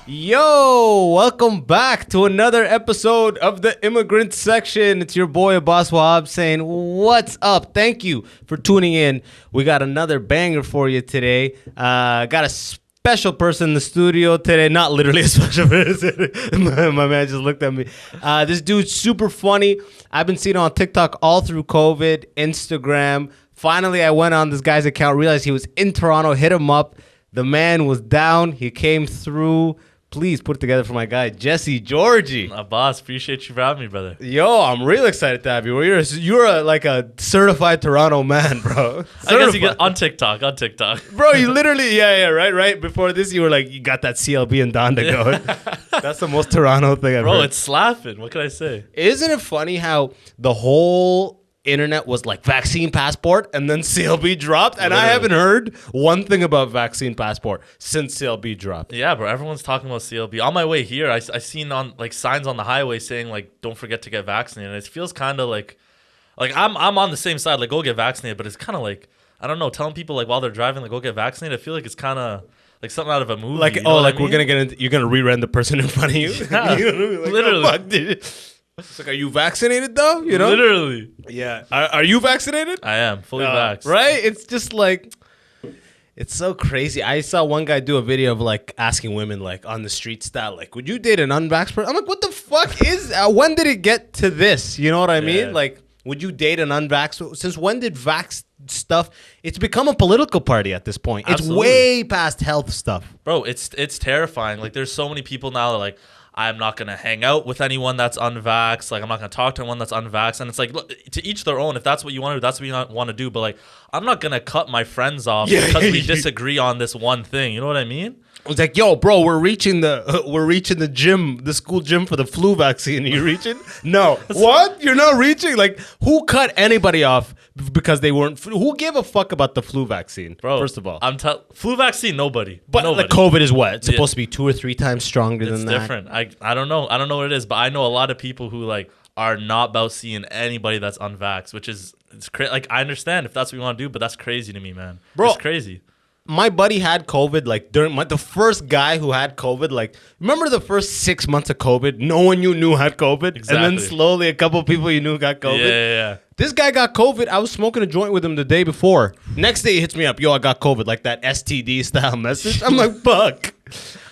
Yo, welcome back to another episode of the Immigrant Section. It's your boy Abbas Wahab saying, what's up? Thank you for tuning in. We got another banger for you today. Got a special person in the studio today. Not literally a special person. My man just looked at me. This dude's super funny. I've been seeing him on TikTok all through COVID, Instagram. Finally, I went on this guy's account, realized he was in Toronto, hit him up. The man was down. He came through. Please put it together for my guy, Jesse Georgie. Boss, appreciate you for having me, brother. Yo, I'm real excited to have you. You're like a certified Toronto man, bro. I guess you get on TikTok. Bro, you literally, right? Before this, you were like, you got that CLB and Donda going. That's the most Toronto thing I've heard. Bro, it's slapping. What can I say? Isn't it funny how the whole internet was like vaccine passport and then CLB dropped, and literally. I haven't heard one thing about vaccine passport since CLB dropped. Yeah, bro, everyone's talking about CLB. On my way here, I seen on like signs on the highway saying like don't forget to get vaccinated. It feels kind of like I'm on the same side, like go get vaccinated, but it's kind of like, I don't know, telling people like while they're driving like go get vaccinated. I feel like it's kind of like something out of a movie. Like, you know like I mean? we're gonna get into, you're gonna re-rent the person in front of you. Yeah, you know what I mean? Like, literally. Oh, fuck, dude. It's like, are you vaccinated though? You know, literally. Yeah. Are you vaccinated? I am fully vaxxed. Right? It's just like, it's so crazy. I saw one guy do a video of like asking women like on the street style, like, would you date an unvaxxed person? I'm like, what the fuck is? When did it get to this? You know what I mean? Like, would you date an unvaxxed? Since when did vax stuff? It's become a political party at this point. Absolutely. It's way past health stuff, bro. It's terrifying. Like, there's so many people now that are like, I'm not going to hang out with anyone that's unvaxxed. Like, I'm not going to talk to anyone that's unvaxxed. And it's like, look, to each their own. If that's what you want to do, that's what you want to do. But, like, I'm not going to cut my friends off because we disagree on this one thing. You know what I mean? It's like, yo, bro, we're reaching the gym, the school gym for the flu vaccine. Are you reaching? No. What? You're not reaching? Like, who cut anybody off because they weren't? Who gave a fuck about the flu vaccine? Bro, first of all, flu vaccine, nobody. But nobody. Like COVID is what? It's supposed to be 2 or 3 times stronger than that. It's different. I don't know. I don't know what it is, but I know a lot of people who like are not about seeing anybody that's unvaxxed, which is like, I understand if that's what you want to do, but that's crazy to me, man. Bro, it's crazy. My buddy had COVID like during the first guy who had COVID. Like, remember the first 6 months of COVID? No one you knew had COVID. Exactly. And then slowly a couple people you knew got COVID. Yeah. This guy got COVID. I was smoking a joint with him the day before. Next day he hits me up. Yo, I got COVID. Like that STD style message. I'm like, fuck.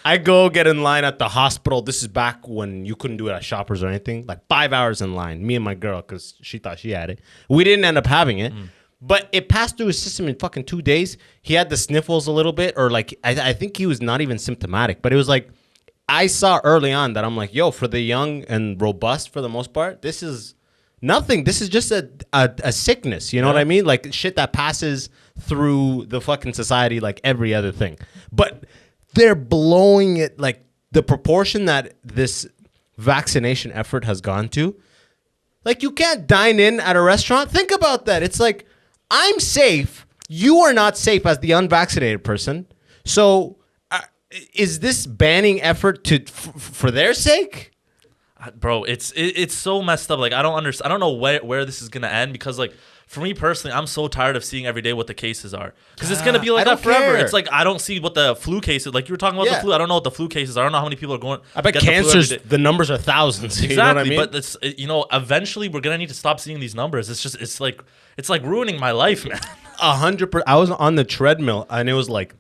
I go get in line at the hospital. This is back when you couldn't do it at Shoppers or anything. Like 5 hours in line. Me and my girl, because she thought she had it. We didn't end up having it. But it passed through his system in fucking 2 days. He had the sniffles a little bit, or like, I think he was not even symptomatic. But it was like, I saw early on that I'm like, yo, for the young and robust for the most part, this is nothing. This is just a sickness. You know what I mean? Like shit that passes through the fucking society like every other thing. But they're blowing it, like the proportion that this vaccination effort has gone to. Like, you can't dine in at a restaurant. Think about that. It's like, I'm safe. You are not safe as the unvaccinated person. So is this banning effort for their sake? Bro, it's so messed up. Like, I don't understand. I don't know where this is gonna end, because like for me personally, I'm so tired of seeing every day what the cases are, because it's gonna be like that forever. It's like, I don't see what the flu cases, like you were talking about the flu. I don't know what the flu cases are. I don't know how many people are going. I bet cancers, the numbers are thousands. Exactly, you know what I mean? But it's, eventually we're gonna need to stop seeing these numbers. It's like ruining my life, man. 100%. I was on the treadmill and it was like,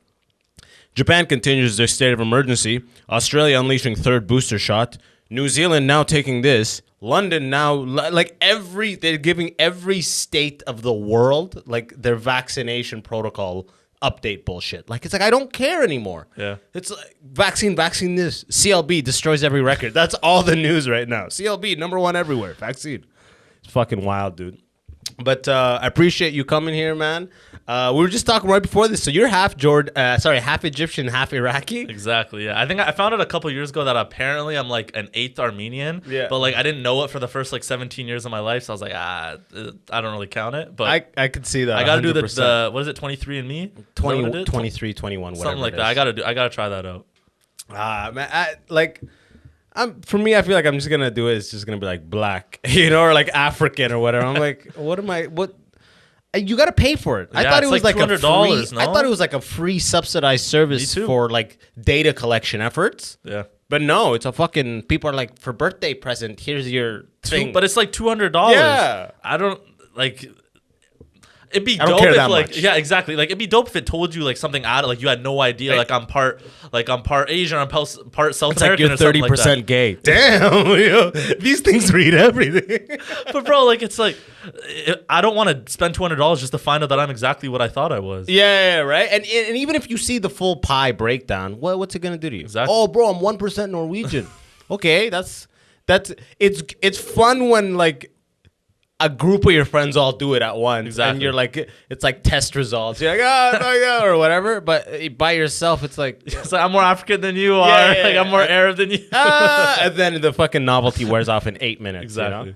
Japan continues their state of emergency. Australia unleashing third booster shot. New Zealand now taking this. London now, like they're giving every state of the world like their vaccination protocol update bullshit. Like, it's like, I don't care anymore. Yeah. It's like vaccine this. CLB destroys every record. That's all the news right now. CLB, number 1 everywhere. Vaccine. It's fucking wild, dude. But I appreciate you coming here, man. We were just talking right before this. So you're half Egyptian, half Iraqi. Exactly. Yeah. I think I found out a couple years ago that apparently I'm like an 8th Armenian. Yeah. But like I didn't know it for the first like 17 years of my life, so I was like, I don't really count it. But I could see that. I gotta 100%. Do the what is it, 23andMe? 23, 21, whatever. Something like that. I gotta try that out. Man, for me, I feel like I'm just gonna do it. It's just gonna be like black, or like African or whatever. I'm like, what am I? What? You got to pay for it. I Yeah, thought it it's was like like a free. $200, no? I thought it was like a free subsidized service Me too. for like data collection efforts. Yeah. But no, it's a fucking. People are like, for birthday present, here's your thing. But it's like $200. Yeah. I don't like. It'd be I don't dope care if that like much. yeah, exactly. Like it'd be dope if it told you like something added, like you had no idea. Like I'm part Asian, I'm part South it's like American. you're or something 30% gay. Damn, yo, these things read everything. Like that. But bro, like it's like I don't want to spend $200 just to find out that I'm exactly what I thought I was. Yeah, right. And even if you see the full pie breakdown, what's it gonna do to you? Exactly. Oh, bro, I'm 1% Norwegian. Okay, that's it's fun when like a group of your friends all do it at once, Exactly. and you're like, it's like test results. You're like, oh no, yeah, or whatever. But by yourself, it's like, It's like I'm more African than you are. Yeah, yeah, like I'm more Arab than you. and then the fucking novelty wears off in 8 minutes. Exactly.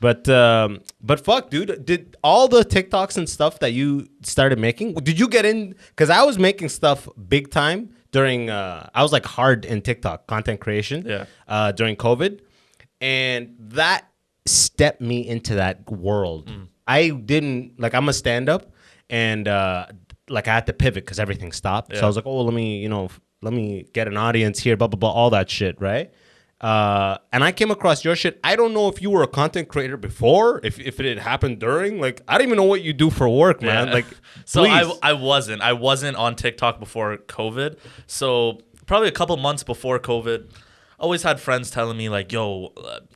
You know? But fuck, dude, did all the TikToks and stuff that you started making? Did you get in? Because I was making stuff big time during. I was like hard in TikTok content creation. Yeah. During COVID, and that stepped me into that world. I didn't like. I'm a stand-up, and like I had to pivot because everything stopped. So Yeah. I was like, oh, let me get an audience here, blah blah blah, all that shit, right? And I came across your shit. I don't know if you were a content creator before, if it had happened during. Like, I don't even know what you do for work, man. Yeah. Like, So please. I wasn't on TikTok before COVID. So probably a couple months before COVID, always had friends telling me like, yo,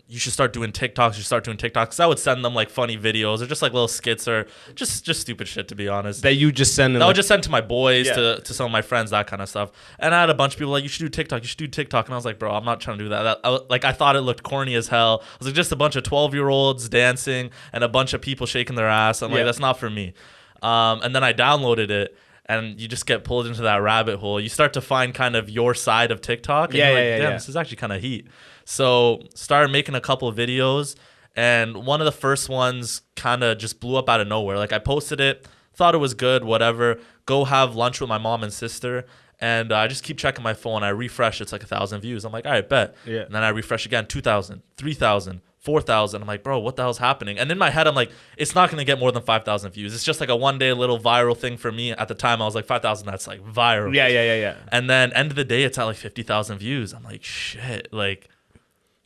you should start doing TikToks. You should start doing TikToks. So I would send them like funny videos or just like little skits or just stupid shit, to be honest. that you just send in. I would Like, just send to my boys, Yeah. to some of my friends, that kind of stuff. And I had a bunch of people like, you should do TikTok, you should do TikTok. And I was like, bro, I'm not trying to do that. I thought it looked corny as hell. I was like, just a bunch of 12-year-olds dancing and a bunch of people shaking their ass. I'm Yeah. like, that's not for me. And then I downloaded it. And you just get pulled into that rabbit hole. You start to find kind of your side of TikTok. And Yeah, you're like, yeah, yeah, damn, yeah. this is actually kind of heat. So started making a couple of videos. And one of the first ones kind of just blew up out of nowhere. Like I posted it, thought it was good, whatever. Go have lunch with my mom and sister. And I just keep checking my phone. I refresh. It's like 1,000 views. I'm like, all right, bet. Yeah. And then I refresh again, 2,000, 3,000. 4,000. I'm like, bro, what the hell's happening? And in my head, I'm like, it's not going to get more than 5,000 views. It's just like a one-day little viral thing for me. At the time, I was like, 5,000, that's like viral. yeah. And then end of the day, it's at like 50,000 views. I'm like, shit, like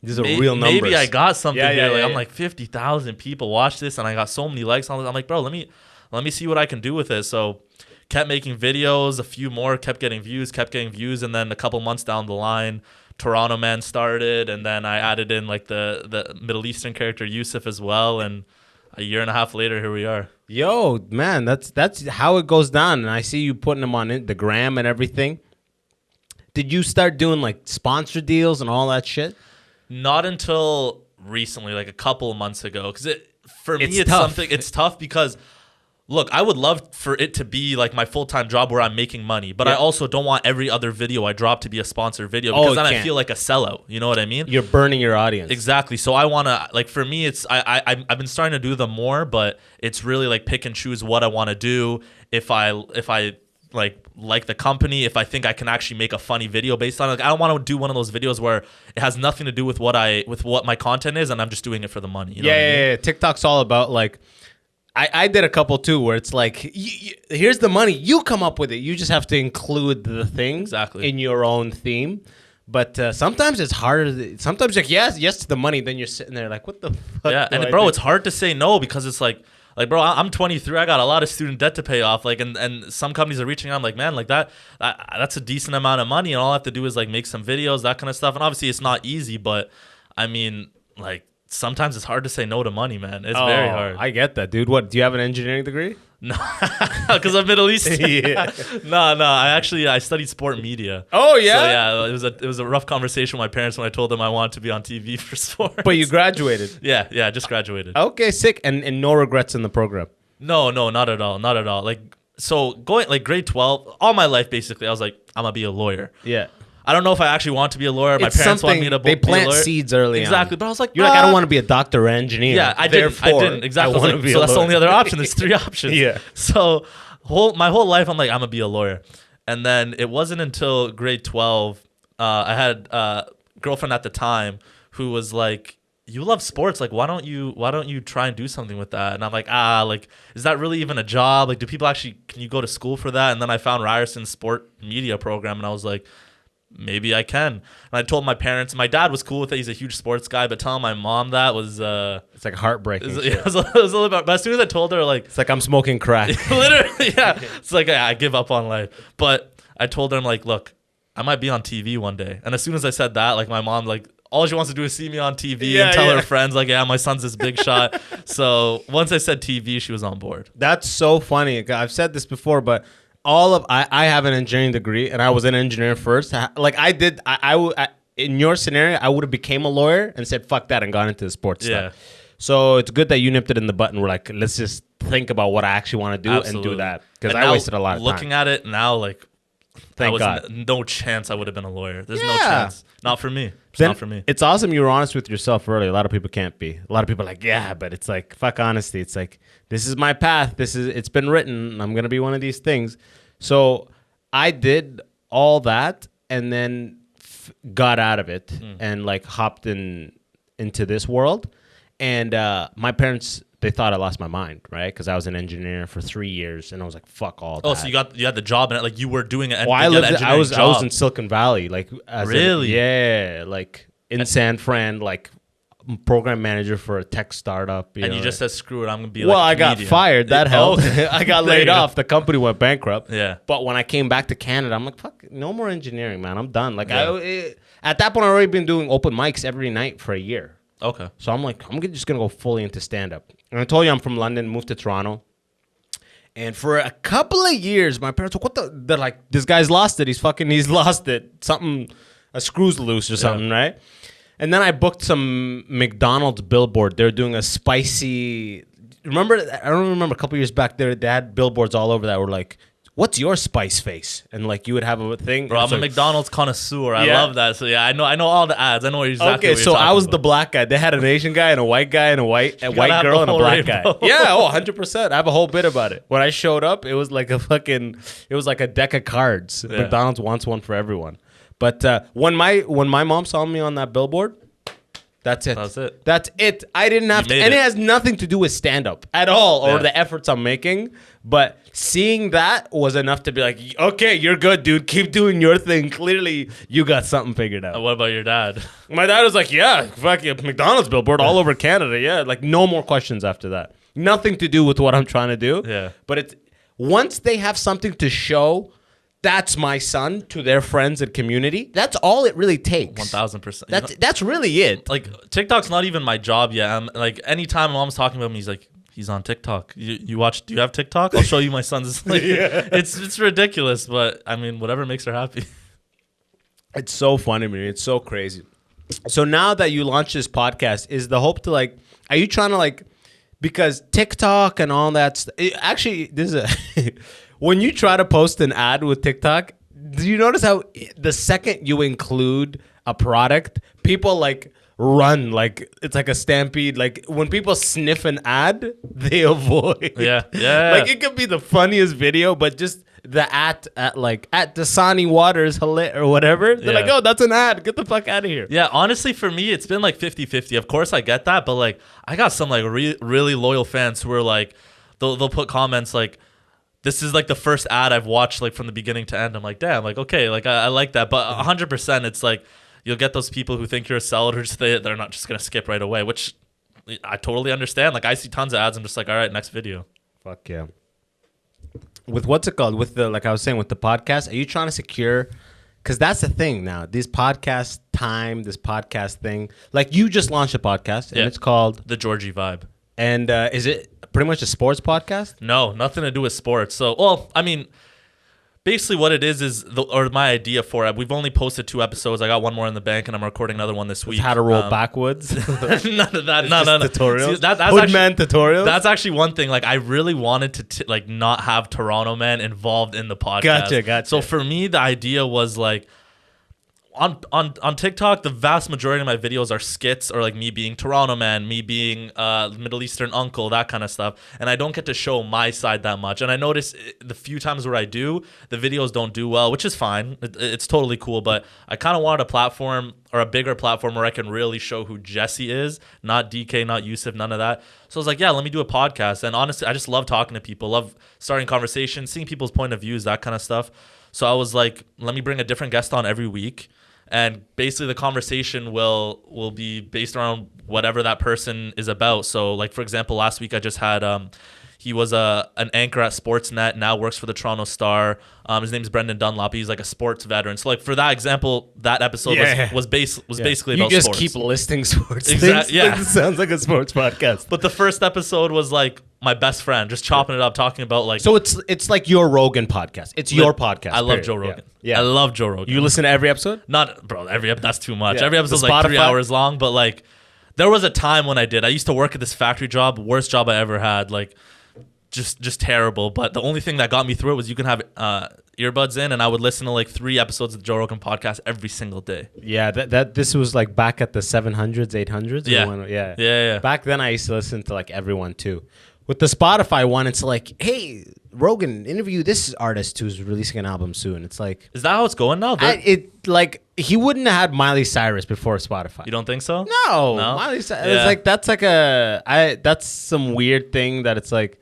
These are real numbers. maybe I got something Yeah, here. yeah, Like yeah, I'm yeah. like 50,000 people watch this, and I got so many likes on it. I'm like, bro, let me see what I can do with it. So kept making videos, a few more, kept getting views, and then a couple months down the line, Toronto Man started, and then I added in like the Middle Eastern character Yusuf as well, and a year and a half later, here we are. Yo, man, that's how it goes down. And I see you putting them on the gram and everything. Did you start doing like sponsor deals and all that shit? Not until recently, like a couple of months ago, because for me It's it's tough. something. It's tough because. Look, I would love for it to be like my full-time job where I'm making money, but I Yeah. also don't want every other video I drop to be a sponsored video Oh, because it then I can't. feel like a sellout. You know what I mean? You're burning your audience. Exactly. So I want to, like, for me, it's I've been starting to do them more, but it's really like pick and choose what I want to do. If I like the company, if I think I can actually make a funny video based on it. Like, I don't want to do one of those videos where it has nothing to do with what my content is, and I'm just doing it for the money. You know what I mean? Yeah. TikTok's all about like. I did a couple too where it's like, here's the money. You come up with it. You just have to include the things Exactly. in your own theme. But sometimes it's harder. Sometimes like yes to the money. Then you're sitting there like, what the fuck? Yeah, do and I bro, do? it's hard to say no because it's like bro, I'm 23. I got a lot of student debt to pay off. Like, and some companies are reaching out. I'm like, man, like that's a decent amount of money, and all I have to do is like make some videos, that kind of stuff. And obviously, it's not easy, but I mean, like sometimes it's hard to say no to money, man. It's very hard. I get that, dude. What? Do you have an engineering degree? No, because I'm Middle Eastern. Yeah. No. I studied sport media. Oh So yeah. yeah, it was a rough conversation with my parents when I told them I wanted to be on TV for sport. But you graduated. yeah, I just graduated. Okay, sick. And no regrets in the program. No, not at all. Like, so going like grade 12, all my life basically, I was like, I'm gonna be a lawyer. Yeah. I don't know if I actually want to be a lawyer. My It's parents want me to they be a plant lawyer. seeds early on. Exactly, but I was like, You're like, I don't "Nah." want to be a doctor or engineer. Yeah, I Therefore, didn't exactly. I I was wanna like, be so a that's the lawyer. only other option. There's 3 options. Yeah. So my whole life, I'm like, I'm gonna be a lawyer. And then it wasn't until grade 12, I had a girlfriend at the time who was like, you love sports. Like, why don't you try and do something with that? And I'm like, is that really even a job? Like, do people actually, can you go to school for that? And then I found Ryerson's sport media program, and I was like, maybe I can. And I told my parents. My dad was cool with it. He's a huge sports guy. But telling my mom that was it's like heartbreaking. it was a little bit. But as soon as I told her, like, it's like I'm smoking crack. Literally, yeah. It's like I give up on life. But I told her, I'm like, look, I might be on TV one day. And as soon as I said that, like, my mom, like, all she wants to do is see me on TV and tell her friends, like, yeah, my son's this big shot. So once I said TV, she was on board. That's so funny. I've said this before, but I have an engineering degree, and I was an engineer first. Like, in your scenario, I would have became a lawyer and said, fuck that, and gone into the sports stuff. So it's good that you nipped it in the butt and we're like, let's just think about what I actually want to do and do that. Because I wasted a lot of time. Looking at it now, like, thank God. No chance I would have been a lawyer. There's no chance. Not for me. Not for me. It's awesome you were honest with yourself early. A lot of people can't be. A lot of people are like, yeah, but it's like, fuck honesty. It's like, this is my path. It's been written. I'm going to be one of these things. So I did all that and then got out of it and like hopped into this world. And my parents, they thought I lost my mind, right? Because I was an engineer for 3 years, and I was like, "Fuck all that." Oh, so you had the job, and like you were doing it. Well, I was in Silicon Valley, like really, like in San Fran, like program manager for a tech startup. You just said, "Screw it, I'm gonna be." Well, like I got fired. That helped. I got laid off. The company went bankrupt. Yeah. But when I came back to Canada, I'm like, "Fuck, no more engineering, man. I'm done." Like at that point, I already been doing open mics every night for a year. Okay. So I'm like, I'm just going to go fully into stand-up. And I told you I'm from London, moved to Toronto. And for a couple of years, my parents were, they're like, this guy's lost it. He's lost it. A screw's loose or something, right? And then I booked some McDonald's billboard. They're doing a spicy, I don't remember a couple of years back there, they had billboards all over that were like, what's your spice face? And like you would have a thing. Bro, I'm a McDonald's connoisseur. I love that. So yeah, I know all the ads. I know exactly what you're so I was about. the black guy. They had an Asian guy and a white guy and a white girl and a black guy. Yeah, 100%. I have a whole bit about it. When I showed up, it was like a deck of cards. Yeah. McDonald's wants one for everyone. But when my mom saw me on that billboard, that's it. That's it. I didn't have to, and it has nothing to do with stand-up at all or the efforts I'm making. But seeing that was enough to be like, okay, you're good, dude. Keep doing your thing. Clearly, you got something figured out. What about your dad? My dad was like, yeah, fuck yeah, McDonald's billboard all over Canada. Yeah, like no more questions after that. Nothing to do with what I'm trying to do. Yeah. But it's once they have something to show, that's my son to their friends and community. That's all it really takes. 1,000%. That's really it. Like TikTok's not even my job yet. I'm like anytime mom's talking about him, he's like, he's on TikTok. You watch? Do you have TikTok? I'll show you my son's. Like, it's ridiculous, but I mean, whatever makes her happy. It's so funny, man. It's so crazy. So now that you launched this podcast, is the hope to like? Are you trying to like? Because TikTok and all that. Actually, this is when you try to post an ad with TikTok. Do you notice how the second you include a product, people like run like it's like a stampede. Like when people sniff an ad, they avoid. Yeah. Like it could be the funniest video, but just the at Dasani Waters or whatever. They're like, oh, that's an ad. Get the fuck out of here. Yeah, honestly, for me, it's been like 50-50. Of course, I get that, but like I got some like really loyal fans who are like, they'll put comments like, this is like the first ad I've watched like from the beginning to end. I'm like, damn, like okay, like I like that, but 100%, it's like. You'll get those people who think you're a seller who just they're not just gonna skip right away, which I totally understand. Like I see tons of ads, I'm just like, all right, next video. Fuck yeah. With what's it called? With the like I was saying with the podcast, are you trying to secure? Because that's the thing now. This podcast thing. Like you just launched a podcast and it's called The Georgie Vibe. And is it pretty much a sports podcast? No, nothing to do with sports. So, well, I mean. Basically, what it is my idea for it. We've only posted 2 episodes. I got one more in the bank, and I'm recording another one this week. How to roll backwards? None of that. No. Tutorials. That's Hoodman tutorials. That's actually one thing. Like, I really wanted to like not have Toronto men involved in the podcast. Gotcha. So for me, the idea was like, on TikTok, the vast majority of my videos are skits or like me being Toronto man, me being Middle Eastern uncle, that kind of stuff. And I don't get to show my side that much. And I notice the few times where I do, the videos don't do well, which is fine. It's totally cool. But I kind of wanted a platform or a bigger platform where I can really show who Jesse is, not DK, not Yusuf, none of that. So I was like, yeah, let me do a podcast. And honestly, I just love talking to people, love starting conversations, seeing people's point of views, that kind of stuff. So I was like, let me bring a different guest on every week. And basically the conversation will be based around whatever that person is about. So like, for example, last week I just had, he was an anchor at Sportsnet, now works for the Toronto Star. His name's Brendan Dunlop. He's like a sports veteran. So like for that example, that episode was basically about sports. You just keep listing sports Exactly. things. Yeah. It sounds like a sports podcast. But the first episode was like my best friend, just chopping it up, talking about like. So it's like your Rogan podcast. It's your podcast. I love Joe Rogan. Yeah. I love Joe Rogan. You listen to every episode? Not, bro, that's too much. Yeah. Every episode's The like 3 Spotify? hours long, but like there was a time when I did. I used to work at this factory job, worst job I ever had, like just terrible. But the only thing that got me through it was you can have earbuds in, and I would listen to like 3 episodes of the Joe Rogan podcast every single day. Yeah, this was like back at the 700s, 800s. Yeah. Yeah. Back then I used to listen to like everyone too. With the Spotify one, it's like, hey, Rogan, interview this artist who's releasing an album soon. It's like, Is that how it's going now? he wouldn't have had Miley Cyrus before Spotify. You don't think so? No, No? Miley Cyrus. Yeah. It's like that's some weird thing that it's like.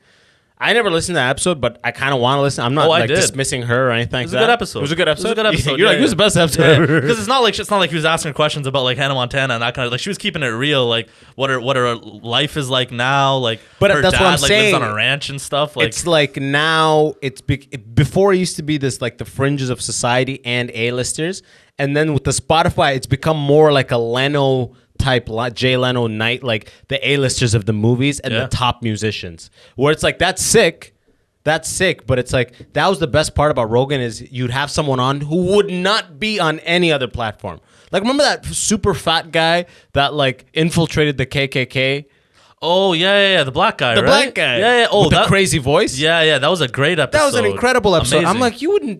I never listened to that episode, but I kind of want to listen. I'm not I did. dismissing her or anything. It was a good episode. It was a good episode. It was a good episode. You're like, it was the best episode ever. Because it's not like he was asking her questions about like Hannah Montana and that kind of like she was keeping it real, like what her life is like now, like But her that's dad what I'm saying. lives on a ranch and stuff. Like It's like now before it used to be this like the fringes of society and A-listers, and then with the Spotify, it's become more like a Leno type, Jay Leno night, like the A-listers of the movies and the top musicians, where it's like that's sick. But it's like that was the best part about Rogan is you'd have someone on who would not be on any other platform. Like remember that super fat guy that like infiltrated the KKK? oh yeah, the black guy, The right? black guy. Yeah. Oh, with the crazy voice. Yeah, that was a great episode. That was an incredible episode. Amazing. I'm like,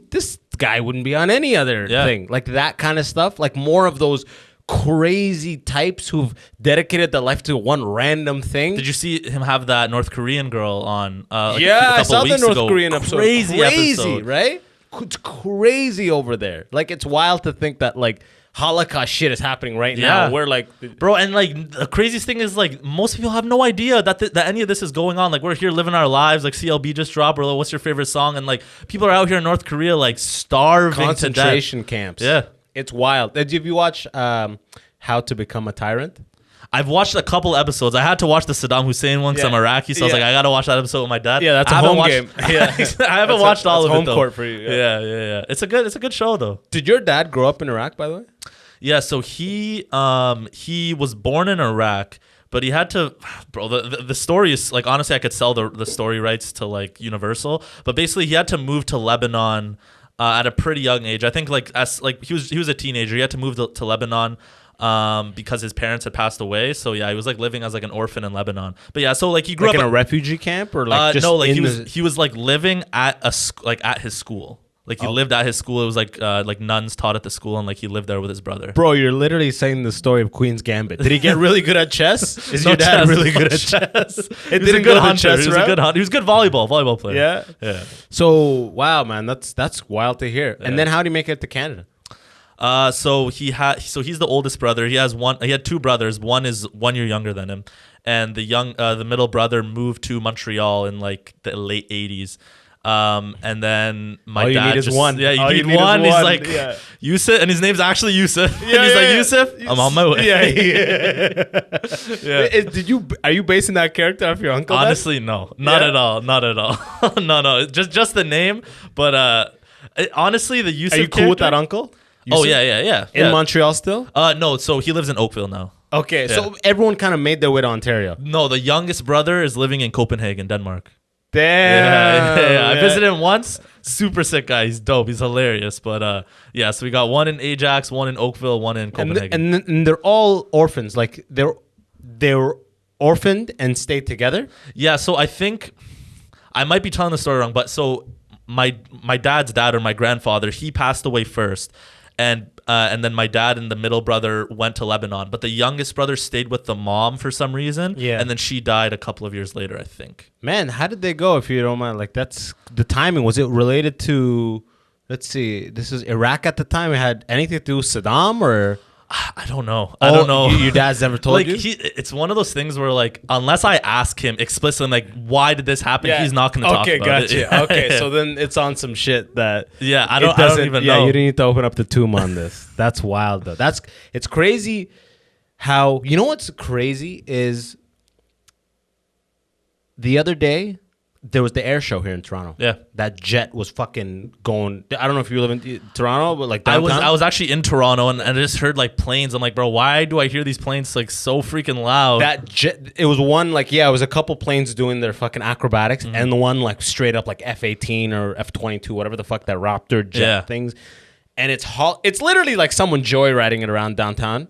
this guy wouldn't be on any other thing. Like that kind of stuff. Like more of those crazy types who've dedicated their life to one random thing. Did you see him have that North Korean girl on? I saw the North Korean episode. Crazy episode, right? It's crazy over there. Like it's wild to think that like Holocaust shit is happening right now. We're like, bro, and like the craziest thing is like most people have no idea that any of this is going on. Like we're here living our lives. Like CLB just dropped. Or like, what's your favorite song? And like people are out here in North Korea like starving concentration to death. camps. Yeah, it's wild. Did you watch How to Become a Tyrant? I've watched a couple episodes. I had to watch the Saddam Hussein one because I'm Iraqi, so I was like, I gotta watch that episode with my dad. Yeah, that's I a haven't home watched- game. Yeah, I haven't watched all of home it though. court for you. Yeah. It's a good show though. Did your dad grow up in Iraq, by the way? Yeah, so he was born in Iraq, but he had to, bro. The story is like honestly, I could sell the story rights to like Universal, but basically he had to move to Lebanon at a pretty young age. I think he was a teenager. He had to move to Lebanon. Because his parents had passed away, so yeah, he was like living as like an orphan in Lebanon. But yeah, so like he grew like up in a refugee camp or like just no, like in he was like living at at his school. Like he lived at his school. It was like nuns taught at the school, and like he lived there with his brother. Bro, you're literally saying the story of Queen's Gambit. Did he get really good at chess? Is your dad chess, really no good at chess. chess? He was a good hunter. He was a good hunter. He was a good volleyball player. Yeah. So wow, man, that's wild to hear. And then how did he make it to Canada? So he's the oldest brother. He had 2 brothers. One is 1 year younger than him, and the middle brother moved to Montreal in like the late 80s. And then my dad need is one. Yeah, All you need one. He's like Yusuf, and his name's actually Yusuf. And he's like Yusuf, I'm on my way. Are you basing that character off your uncle? Honestly, no, not at all. No. Just the name, but honestly, the Yusuf. Are you cool with that uncle? Oh yeah. In Montreal still? No, so he lives in Oakville now. Okay, so everyone kind of made their way to Ontario. No, the youngest brother is living in Copenhagen, Denmark. Damn. Yeah. I visited him once. Super sick guy. He's dope. He's hilarious. But so we got one in Ajax, one in Oakville, one in Copenhagen. And they're all orphans. Like they're orphaned and stayed together. Yeah. So I think I might be telling the story wrong, but so my dad's dad or my grandfather, he passed away first. and then my dad and the middle brother went to Lebanon, but the youngest brother stayed with the mom for some reason. Yeah. And then she died a couple of years later, I think. Man, how did they go, if you don't mind? Like, that's the timing. Was it related to, let's see, this is Iraq at the time? It had anything to do with Saddam, or? I don't know. I don't know. Your dad's never told like, you? It's one of those things where, like, unless I ask him explicitly, like, why did this happen? He's not going to talk about it. Gotcha. Okay, so then it's on some shit that... Yeah, I don't even know. Yeah, you didn't need to open up the tomb on this. That's wild, though. It's crazy how... You know what's crazy is the other day, there was the air show here in Toronto. Yeah. That jet was fucking going... I don't know if you live in Toronto, but like downtown. I was actually in Toronto and I just heard like planes. I'm like, bro, why do I hear these planes like so freaking loud? That jet, it was one like, it was a couple planes doing their fucking acrobatics, and the one like straight up like F-18 or F-22, whatever the fuck that Raptor jet things. And it's literally like someone joyriding it around downtown.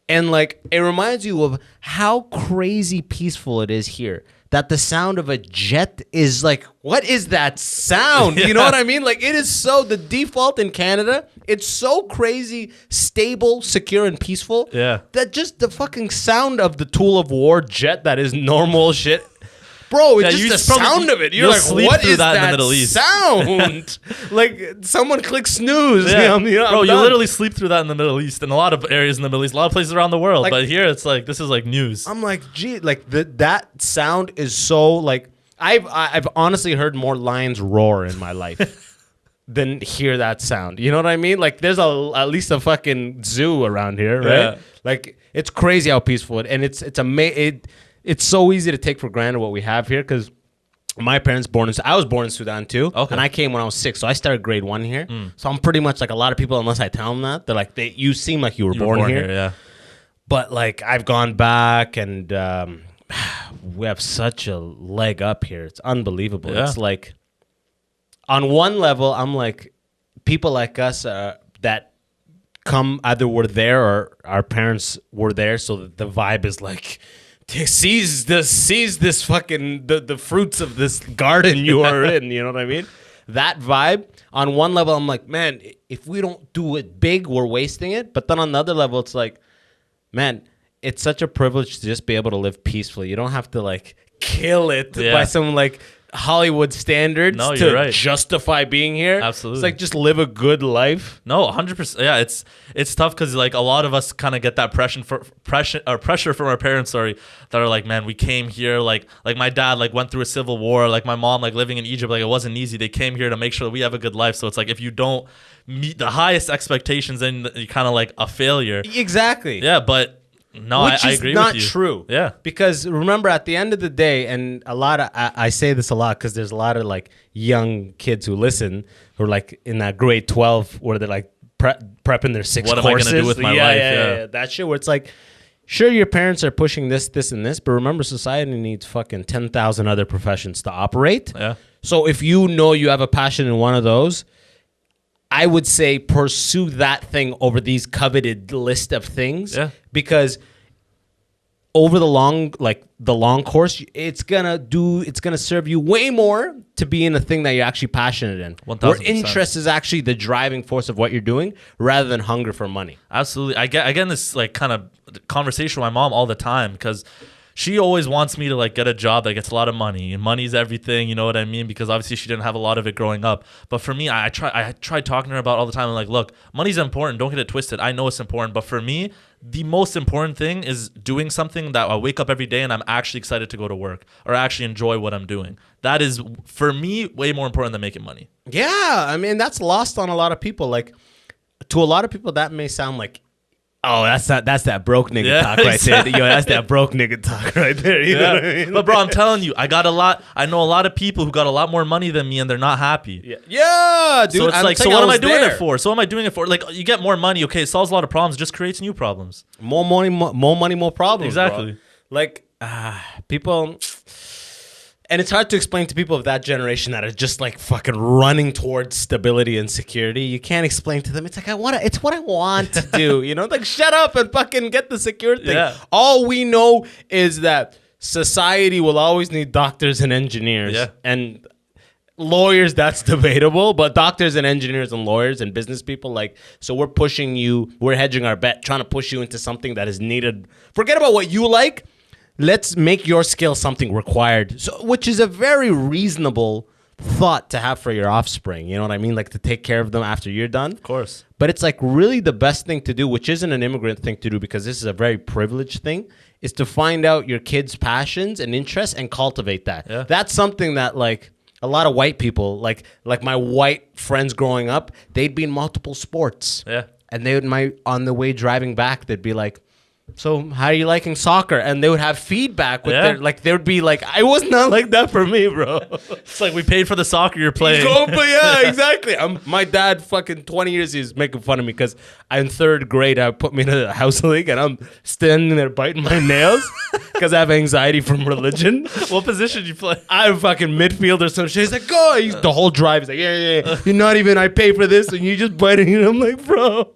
And like, it reminds you of how crazy peaceful it is here. That the sound of a jet is like, what is that sound? You know what I mean? Like, it is the default in Canada, it's so crazy, stable, secure, and peaceful. Yeah. That just the fucking sound of the tool of war jet that is normal shit. Bro, it's just the sound of it. You're like, what is that in the Middle East? Sound? Like, someone click snooze. Yeah. Bro, you literally sleep through that in the Middle East, in a lot of areas in the Middle East, a lot of places around the world. Like, but here, it's like, this is like news. I'm like, gee, like that sound is so like, I've honestly heard more lions roar in my life than hear that sound. You know what I mean? Like, there's at least a fucking zoo around here, right? Yeah. Like, it's crazy how peaceful it, and it's so easy to take for granted what we have here, because my parents I was born in Sudan too, and I came when I was 6, so I started grade 1 here. So I'm pretty much like a lot of people, unless I tell them that, they're like, you seem like you were born here. Yeah. But like, I've gone back, and we have such a leg up here. It's unbelievable. Yeah. It's like, on one level, I'm like, people like us that come, either we're there or our parents were there, so that the vibe is like, seize this fucking the fruits of this garden you are in. You know what I mean? That vibe. On one level, I'm like, man, if we don't do it big, we're wasting it. But then on the other level, it's like, man, it's such a privilege to just be able to live peacefully. You don't have to like kill it by some like Hollywood standards to justify being here. Absolutely. It's like, just live a good life. No, 100%. Yeah, it's tough because like a lot of us kind of get that pressure from our parents, that are like, man, we came here, like my dad like went through a civil war, like my mom like living in Egypt, like it wasn't easy. They came here to make sure that we have a good life. So it's like, if you don't meet the highest expectations, then you're kind of like a failure. Exactly. Yeah, but no, I agree with you. Which is not true. Yeah. Because remember, at the end of the day, and a lot of, I say this a lot because there's a lot of like young kids who listen, who are like in that grade 12 where they're like prepping their 6 courses. What am I going to do with my life? Yeah. That shit where it's like, sure, your parents are pushing this, and this, but remember, society needs fucking 10,000 other professions to operate. Yeah. So if you know you have a passion in one of those, I would say pursue that thing over these coveted list of things. Yeah. Because over the long course, it's gonna serve you way more to be in a thing that you're actually passionate in. 1000%. Where interest is actually the driving force of what you're doing, rather than hunger for money. Absolutely. I get in this like kind of conversation with my mom all the time, because she always wants me to like get a job that gets a lot of money, and money's everything, you know what I mean? Because obviously she didn't have a lot of it growing up. But for me, I tried talking to her about it all the time. I'm like, look, money's important. Don't get it twisted. I know it's important. But for me, the most important thing is doing something that I wake up every day and I'm actually excited to go to work, or actually enjoy what I'm doing. That is, for me, way more important than making money. Yeah. I mean, that's lost on a lot of people. Like, to a lot of people, that may sound like, oh, that's that broke nigga talk right there. Yo, that's that broke nigga talk right there. You know what I mean? But bro, I'm telling you, I know a lot of people who got a lot more money than me and they're not happy. Yeah, dude. So it's like, so what am I doing it for? So what am I doing it for? Like, you get more money, okay, it solves a lot of problems, it just creates new problems. More money, more problems. Exactly. Bro. Like, people... And it's hard to explain to people of that generation that are just like fucking running towards stability and security. You can't explain to them. It's like, it's what I want to do. You know, like, shut up and fucking get the secure thing. Yeah. All we know is that society will always need doctors and engineers. Yeah. And Lawyers, that's debatable, but doctors and engineers and lawyers and business people, like, so we're pushing you, we're hedging our bet, trying to push you into something that is needed. Forget about what you like. Let's make your skill something required. So, which is a very reasonable thought to have for your offspring. You know what I mean? Like to take care of them after you're done. Of course. But it's like really the best thing to do, which isn't an immigrant thing to do because this is a very privileged thing, is to find out your kids' passions and interests and cultivate that. Yeah. That's something that like a lot of white people, like my white friends growing up, they'd be in multiple sports. Yeah. And they would on the way driving back, they'd be like, so how are you liking soccer? And they would have feedback with their, like, they would be like, I was not like that for me, bro. It's like we paid for the soccer you're playing. Yeah, exactly. My dad, fucking 20 years, he's making fun of me because in third grade, I put me in a house league and I'm standing there biting my nails because I have anxiety from religion. What position did you play? I'm fucking midfield or some shit. He's like, go. The whole drive, he's like, yeah. You're not even, I pay for this and you just biting it. I'm like, bro,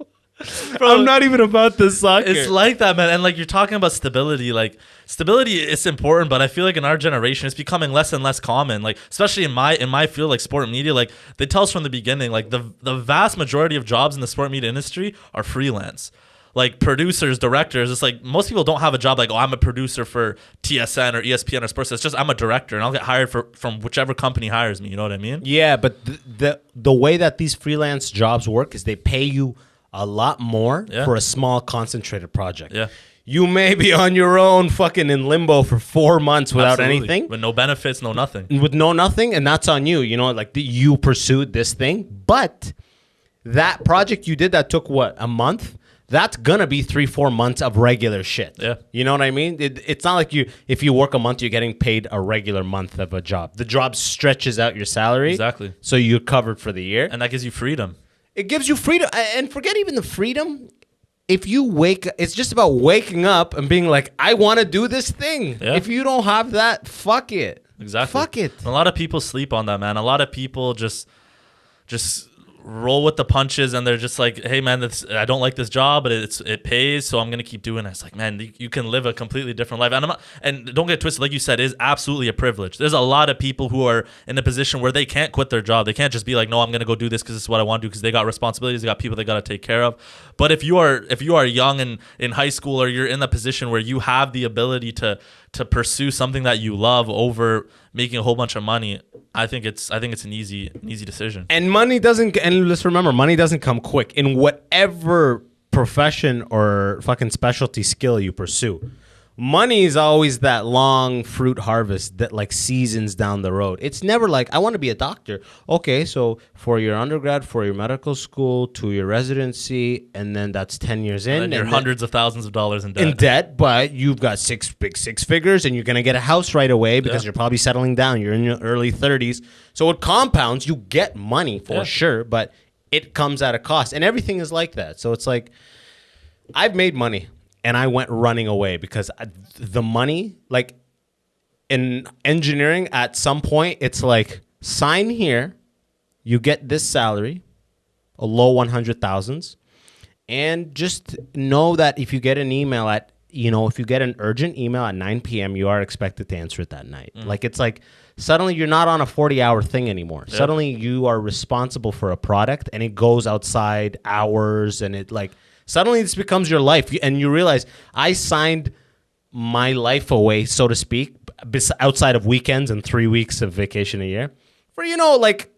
I'm not even about the soccer. It's like that, man. And like you're talking about stability. Like stability is important, but I feel like in our generation, it's becoming less and less common. Like especially in my field, like sport and media. Like they tell us from the beginning, like the vast majority of jobs in the sport media industry are freelance. Like producers, directors, it's like most people don't have a job like, oh, I'm a producer for TSN or ESPN or sports. It's just I'm a director and I'll get hired from whichever company hires me. You know what I mean? Yeah, but the way that these freelance jobs work is they pay you a lot more for a small concentrated project. Yeah. You may be on your own fucking in limbo for 4 months without anything. With no benefits, no nothing. With no nothing, and that's on you. You know, like you pursued this thing. But that project you did that took what, a month? That's gonna be 3-4 months of regular shit. Yeah. You know what I mean? It's not like if you work a month, you're getting paid a regular month of a job. The job stretches out your salary. Exactly. So you're covered for the year. And that gives you freedom. It gives you freedom. And forget even the freedom. If you it's just about waking up and being like, I want to do this thing. Yeah. If you don't have that, fuck it. Exactly. Fuck it. A lot of people sleep on that, man. A lot of people just roll with the punches and they're just like, hey man, I don't like this job, but it pays, so I'm gonna keep doing it. It's like, man, you can live a completely different life. And don't get twisted, like you said, it is absolutely a privilege. There's a lot of people who are in a position where they can't quit their job. They can't just be like, no, I'm gonna go do this because this is what I want to do, because they got responsibilities, they got people they gotta take care of. But if you are young and in high school, or you're in the position where you have the ability to pursue something that you love over making a whole bunch of money, I think it's an easy decision. And money doesn't, and let's remember, money doesn't come quick in whatever profession or fucking specialty skill you pursue. Money is always that long fruit harvest that like seasons down the road. It's never like, I want to be a doctor. Okay, so for your undergrad, for your medical school, to your residency, and then that's 10 years in. And you're hundreds of thousands of dollars in debt. But you've got six figures and you're going to get a house right away because you're probably settling down. You're in your early 30s. So it compounds. You get money for sure, but it comes at a cost. And everything is like that. So it's like, I've made money. And I went running away because the money, like in engineering, at some point, it's like, sign here, you get this salary, a low 100,000s, and just know that if you get an email if you get an urgent email at 9 p.m., you are expected to answer it that night. Like, it's like, suddenly you're not on a 40-hour thing anymore. Yep. Suddenly you are responsible for a product, and it goes outside hours, and it like... Suddenly this becomes your life, and you realize I signed my life away, so to speak, outside of weekends and 3 weeks of vacation a year for, like,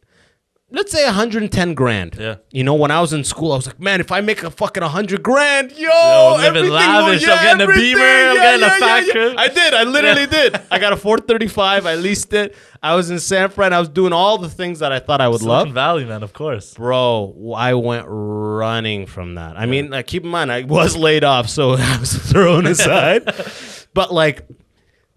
let's say 110 grand. Yeah. When I was in school, I was like, man, if I make a fucking 100 grand, I'm living lavish. I'm getting a Beamer. I'm getting a factory. I did. I literally did. I got a 435. I leased it. I was in San Fran. I was doing all the things that I thought I would love. Silicon Valley, man, of course. Bro, I went running from that. I mean, keep in mind, I was laid off, so I was thrown aside. But like,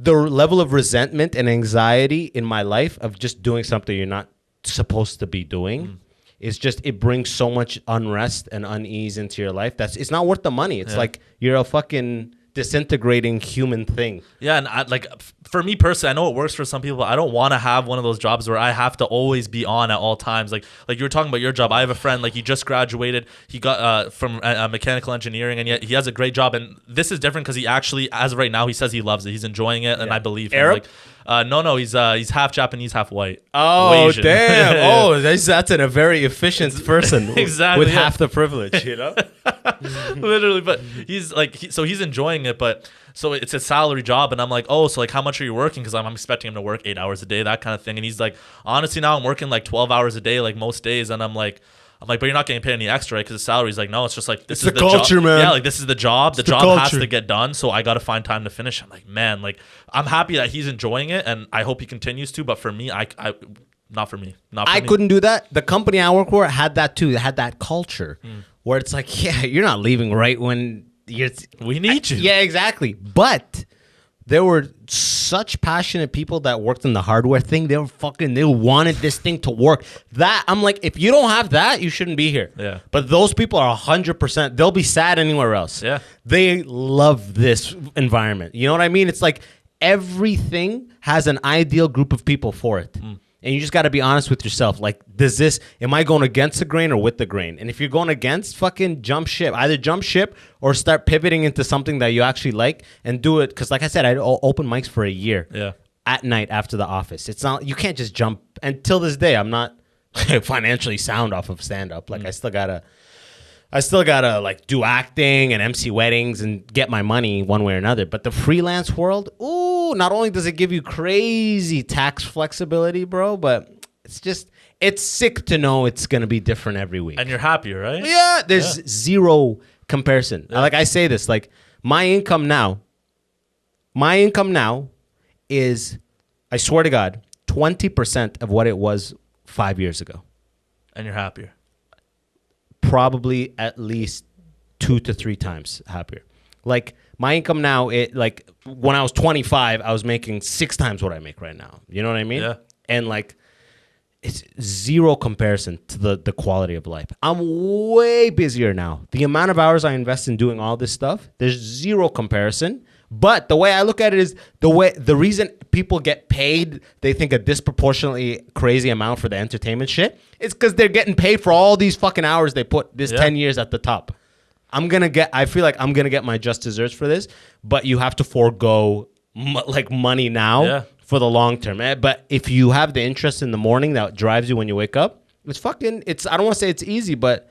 the level of resentment and anxiety in my life of just doing something you're not supposed to be doing is just, it brings so much unrest and unease into your life. It's not worth the money. It's like you're a fucking disintegrating human thing. Yeah, and for me personally, I know it works for some people. I don't want to have one of those jobs where I have to always be on at all times. Like you were talking about your job. I have a friend, like, he just graduated. He got from mechanical engineering, and yet he has a great job. And this is different because he actually, as of right now, he says he loves it. He's enjoying it, and I believe him. Arab? Like, No, he's half Japanese, half white. Oh Asian. damn! Oh, that's a very efficient person exactly with half the privilege, you know. Literally, but he's like, so he's enjoying it, but so it's a salary job, and I'm like, oh, so like, how much are you working? Because I'm expecting him to work 8 hours a day, that kind of thing, and he's like, honestly, now I'm working like 12 hours a day, like most days, and I'm like, but you're not getting paid any extra, right? Because the salary's like, no, it's just like, this is the culture, job. man. Yeah, like this is the job. The job has culture. to get done, so I got to find time to finish. I'm like, man, like I'm happy that he's enjoying it, and I hope he continues to. But for me, I not for me. Not for I me. couldn't do that. The company I work for had that too. They had that culture where it's like, yeah, you're not leaving right when you're. We need you. Yeah, exactly. But there were such passionate people that worked in the hardware thing. They wanted this thing to work. That I'm like, if you don't have that, you shouldn't be here. Yeah. But those people are 100%. They'll be sad anywhere else. Yeah. They love this environment. You know what I mean? It's like everything has an ideal group of people for it. And you just got to be honest with yourself. Like, am I going against the grain or with the grain? And if you're going against, fucking jump ship. Either jump ship or start pivoting into something that you actually like and do it. Because like I said, I open mics for a year. Yeah. At night after the office. It's not, you can't just jump. And till this day, I'm not financially sound off of stand-up. Like, I still gotta like do acting and MC weddings and get my money one way or another. But the freelance world, ooh, not only does it give you crazy tax flexibility, bro, but it's sick to know it's gonna be different every week. And you're happier, right? Yeah, there's zero comparison. Yeah. Like I say this, like my income now is, I swear to God, 20% of what it was 5 years ago. And you're happier. Probably at least 2 to 3 times happier. Like my income now, like when I was 25, I was making 6 times what I make right now. You know what I mean? Yeah. And like it's zero comparison to the quality of life. I'm way busier now. The amount of hours I invest in doing all this stuff, there's zero comparison. But the way I look at it is the reason people get paid, they think a disproportionately crazy amount for the entertainment shit, it's because they're getting paid for all these fucking hours they put 10 years at the top. I feel like I'm going to get my just desserts for this, but you have to forego like money now for the long term. But if you have the interest in the morning that drives you when you wake up, I don't want to say it's easy, but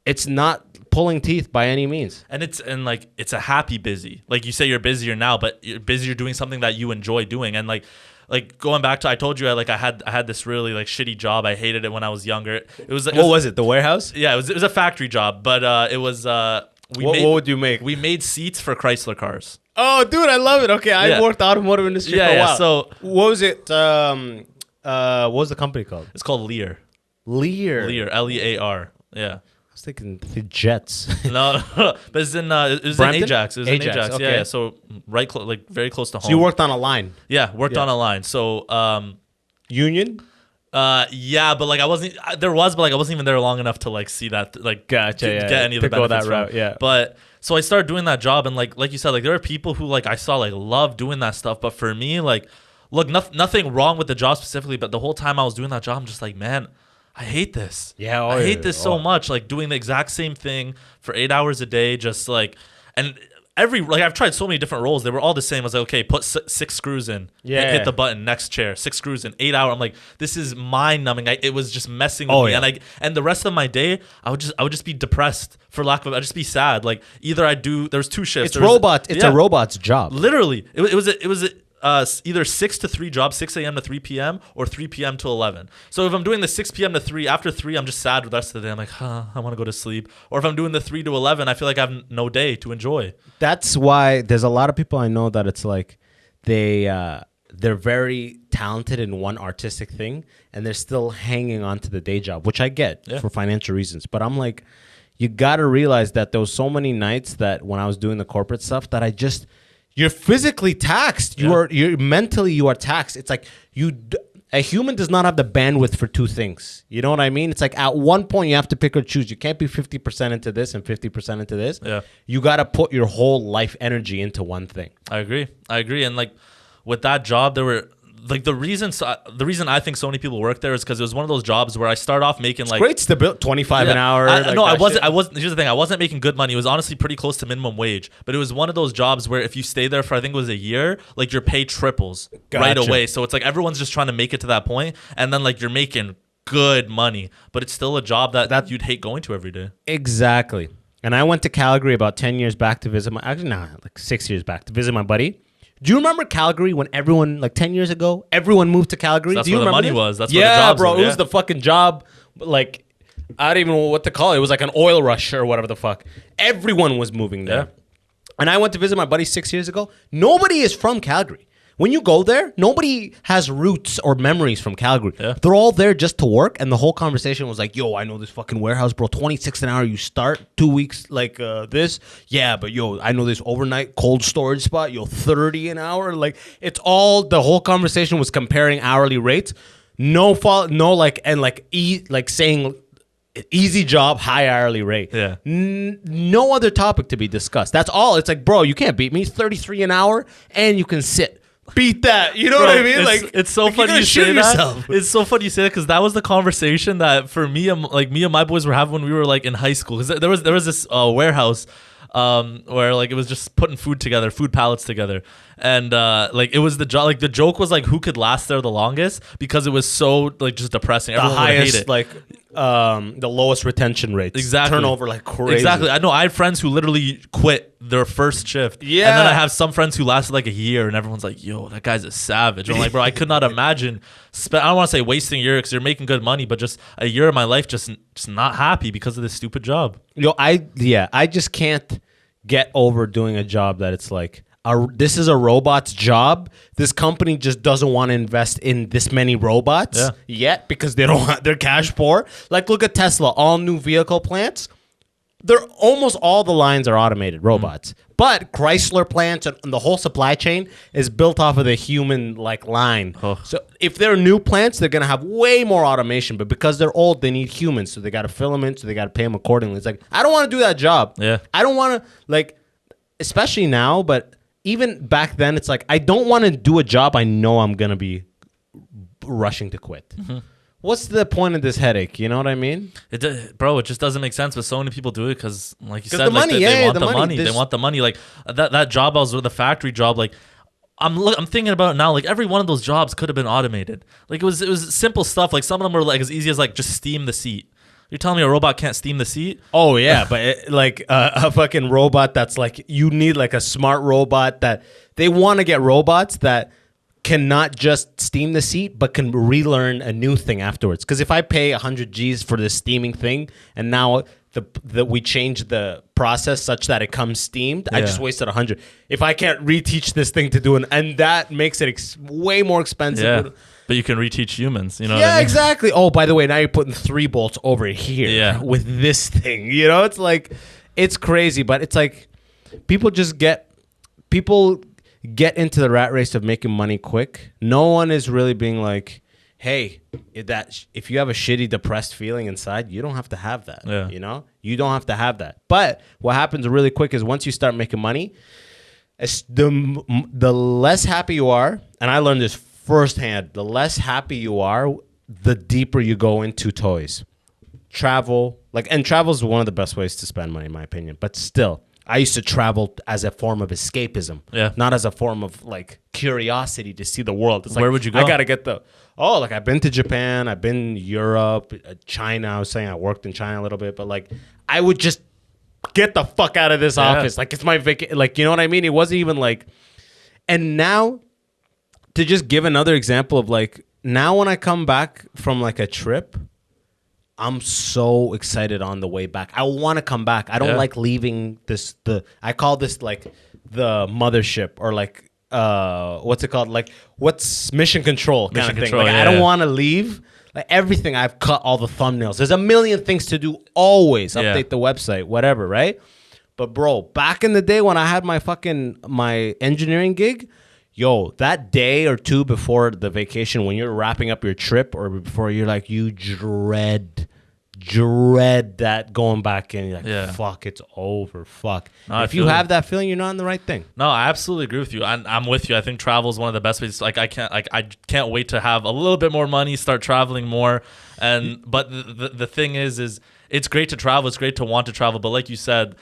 it's not pulling teeth by any means. And it's a happy busy. Like you say, you're busier now, but you're busier doing something that you enjoy doing. And like going back to, I told you, I had this really like shitty job. I hated it when I was younger. It was the warehouse? Yeah, it was a factory job, but what would you make? We made seats for Chrysler cars. Oh, dude, I love it. Okay, I worked automotive industry for a while. So what was it? What was the company called? It's called Lear. Lear, Lear. Yeah. I was thinking the Jets. no, but it was in Ajax. It was in Ajax. Okay. Yeah. So very close to home. So you worked on a line. Yeah, worked on a line. So Union. Yeah, but like I wasn't even there long enough to like see that get any of the benefits that route. Yeah. But so I started doing that job, and like you said, like there are people who like I saw like love doing that stuff, but for me, like, look, nothing wrong with the job specifically, but the whole time I was doing that job, I'm just like, man, I hate this. Yeah, I hate this so much. Like doing the exact same thing for 8 hours a day, just like, and I've tried so many different roles. They were all the same. I was like, okay, put 6 screws in. Yeah. Hit the button. Next chair. 6 screws in. 8 hour. I'm like, this is mind numbing. It was just messing with me. Yeah. And the rest of my day, I would just be depressed for lack of. I'd just be sad. Like either there's 2 shifts. It's a robot's job. Literally, it was either 6 to 3 job, 6 a.m. to 3 p.m. or 3 p.m. to 11. So if I'm doing the 6 p.m. to 3, after 3, I'm just sad the rest of the day. I'm like, I want to go to sleep. Or if I'm doing the 3 to 11, I feel like I have no day to enjoy. That's why there's a lot of people I know that it's like they're very talented in one artistic thing and they're still hanging on to the day job, which I get for financial reasons. But I'm like, you got to realize that there was so many nights that when I was doing the corporate stuff that you're physically taxed. You're mentally you are taxed. It's like a human does not have the bandwidth for 2 things. You know what I mean? It's like at one point you have to pick or choose. You can't be 50% into this and 50% into this. Yeah. You got to put your whole life energy into one thing. I agree. And like with that job, there were like the reason I think so many people work there is because it was one of those jobs where I start off making like Great stability, 25 an hour. No, I wasn't. Here's the thing: I wasn't making good money. It was honestly pretty close to minimum wage. But it was one of those jobs where if you stay there for I think it was a year, like your pay triples right away. So it's like everyone's just trying to make it to that point, and then like you're making good money, but it's still a job that you'd hate going to every day. Exactly. And I went to Calgary about 10 years back to visit like 6 years back to visit my buddy. Do you remember Calgary when everyone, like 10 years ago, everyone moved to Calgary? So that's Do you where the remember money this? was. That's where the jobs bro. were, It was the fucking job. Like, I don't even know what to call it. It was like an oil rush or whatever the fuck. Everyone was moving there. Yeah. And I went to visit my buddy 6 years ago. Nobody is from Calgary. When you go there, nobody has roots or memories from Calgary. Yeah. They're all there just to work. And the whole conversation was like, yo, I know this fucking warehouse, bro. 26 an hour. You start 2 weeks like this. Yeah, but yo, I know this overnight cold storage spot. Yo, 30 an hour. Like, it's all, the whole conversation was comparing hourly rates. No fault, no like, and like, saying easy job, high hourly rate. Yeah. No other topic to be discussed. That's all. It's like, bro, you can't beat me. 33 an hour and you can sit. Beat that. You know what I mean? Like, it's so funny you say that. It's so funny you say that because that was the conversation that for me and my boys were having when we were like in high school. Because there was this warehouse where like it was just putting food pallets together, and like it was the job. Like the joke was like who could last there the longest because it was so like just depressing. Everyone the highest, would hate it. like the lowest retention rates. Exactly. Turnover like crazy. Exactly. I know. I had friends who literally quit their first shift. Yeah. And then I have some friends who lasted like a year, and everyone's like, "Yo, that guy's a savage." I'm like, bro, I could not imagine. I don't want to say wasting a year because you're making good money, but just a year of my life just not happy because of this stupid job. Yo, I just can't get over doing a job that it's like this is a robot's job. This company just doesn't want to invest in this many robots yet because they don't want, they're cash poor. Like look at Tesla, all new vehicle plants. They're almost all the lines are automated robots. But Chrysler plants and the whole supply chain is built off of the human like line. Oh. So if they're new plants, they're gonna have way more automation. But because they're old, they need humans, so they gotta fill them in, so they gotta pay them accordingly. It's like I don't want to do that job. Yeah, I don't want to like, especially now, but even back then, it's like I don't want to do a job I know I'm gonna be rushing to quit. Mm-hmm. What's the point of this headache? You know what I mean? It just doesn't make sense. But so many people do it because, like you said, the money, they want the money. They want the money. Like that job I was with, the factory job. Like I'm thinking about it now. Like every one of those jobs could have been automated. Like it was simple stuff. Like some of them were like as easy as like just steam the seat. You're telling me a robot can't steam the seat? Oh yeah, but like a fucking robot that's like you need like a smart robot that they want to get robots that cannot just steam the seat but can relearn a new thing afterwards. Because if I pay 100 G's for this steaming thing and now we change the process such that it comes steamed, I just wasted 100. If I can't reteach this thing to do it, and that makes it way more expensive. Yeah. But you can reteach humans, you know what I mean? Exactly. Oh, by the way, now you're putting 3 bolts over here with this thing. You know, it's like, it's crazy, but it's like people get into the rat race of making money quick. No one is really being like, hey, if you have a shitty, depressed feeling inside, you don't have to have that. Yeah. You know, you don't have to have that. But what happens really quick is once you start making money, the less happy you are, and I learned this firsthand, the less happy you are, the deeper you go into toys. Travel is one of the best ways to spend money, in my opinion. But still, I used to travel as a form of escapism, not as a form of like curiosity to see the world. It's like, where would you go? I gotta get like I've been to Japan, I've been to Europe, China. I was saying I worked in China a little bit, but like I would just get the fuck out of this office. Like it's my vacation. Like, you know what I mean? It wasn't even like, and now to just give another example of like, now when I come back from like a trip, I'm so excited on the way back. I want to come back. I don't like leaving I call this like the mothership or like, what's it called? Like what's mission control kind of thing. Like I don't want to leave. Like everything, I've cut all the thumbnails. There's a million things to do always. Update the website, whatever, right? But bro, back in the day when I had my engineering gig, yo, that day or two before the vacation, when you're wrapping up your trip or before you're like, you dread dread that going back in. You're like, Yeah. fuck, it's over. Fuck. No, If you have that feeling, you're not in the right thing. No, I absolutely agree with you. I'm with you. I think travel is one of the best ways. Like I can't wait to have a little bit more money, start traveling more. But the thing is it's great to travel. It's great to want to travel. But like you said,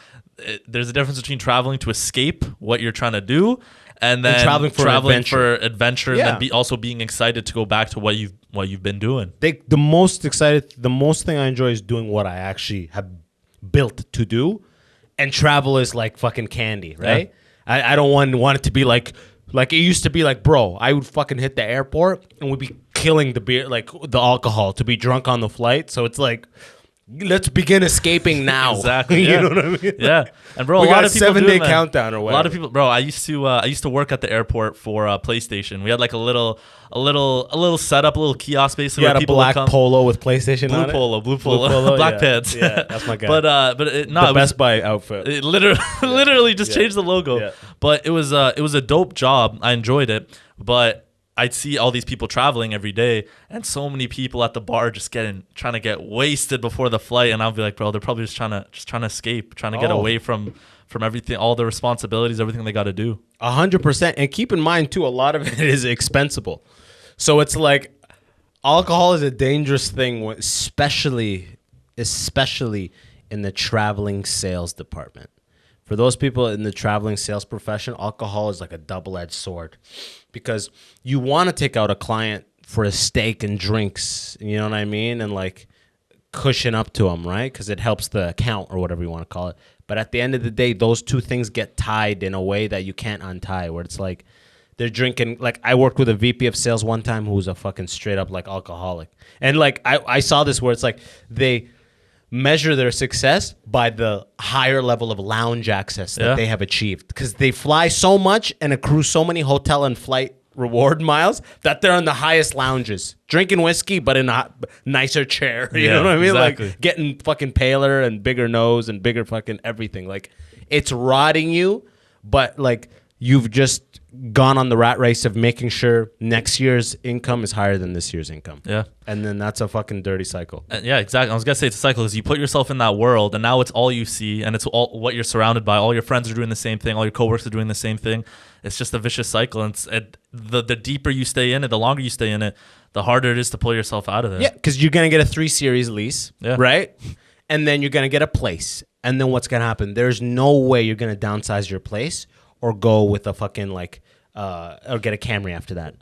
there's a difference between traveling to escape what you're trying to do, and then traveling for adventure, Yeah. and then also being excited to go back to what you've been doing. The most thing I enjoy is doing what I actually have built to do, and travel is like fucking candy, right? I don't want it to be like it used to be. Like, bro, I would fucking hit the airport and we'd be killing the beer, like the alcohol, to be drunk on the flight. So it's like, let's begin escaping now. Exactly. You Yeah. know what I mean? Yeah. And bro, We a lot got a of people 7-day do, man. countdown or A whatever. lot of people, bro. I used to work at the airport for PlayStation. We had like a little setup, a little kiosk basically. You where had a people black would come. polo with PlayStation on Blue it? polo, black yeah. pants. Yeah, that's my guy. But it was Best Buy outfit. It literally just changed the logo. Yeah. But it was a dope job. I enjoyed it. But I'd see all these people traveling every day, and so many people at the bar just trying to get wasted before the flight, and I'll be like, bro, they're probably just trying to escape, trying to get away from everything, all the responsibilities, everything they got to do. 100%. And keep in mind too, a lot of it is expensible. So it's like alcohol is a dangerous thing, especially in the traveling sales department. For those people in the traveling sales profession, alcohol is like a double-edged sword, because you want to take out a client for a steak and drinks, you know what I mean? And like cushion up to them, right? Because it helps the account or whatever you want to call it. But at the end of the day, those two things get tied in a way that you can't untie, where it's like they're drinking. Like, I worked with a VP of sales one time who was a fucking straight up like alcoholic. And like I saw this where it's like they measure their success by the higher level of lounge access that they have achieved, because they fly so much and accrue so many hotel and flight reward miles that they're in the highest lounges drinking whiskey but in a nicer chair. You know what I mean? Exactly. Like getting fucking paler and bigger nose and bigger fucking everything. Like, it's rotting you, but like you've just gone on the rat race of making sure next year's income is higher than this year's income. Yeah. And then that's a fucking dirty cycle. Yeah, exactly. I was gonna say it's a cycle, because you put yourself in that world, and now it's all you see, and it's all what you're surrounded by. All your friends are doing the same thing. All your coworkers are doing the same thing. It's just a vicious cycle. And the deeper you stay in it, the longer you stay in it, the harder it is to pull yourself out of there. Yeah, because you're going to get a 3 Series lease, right? And then you're going to get a place. And then what's going to happen? There's no way you're going to downsize your place or go with a fucking like, or get a Camry after that.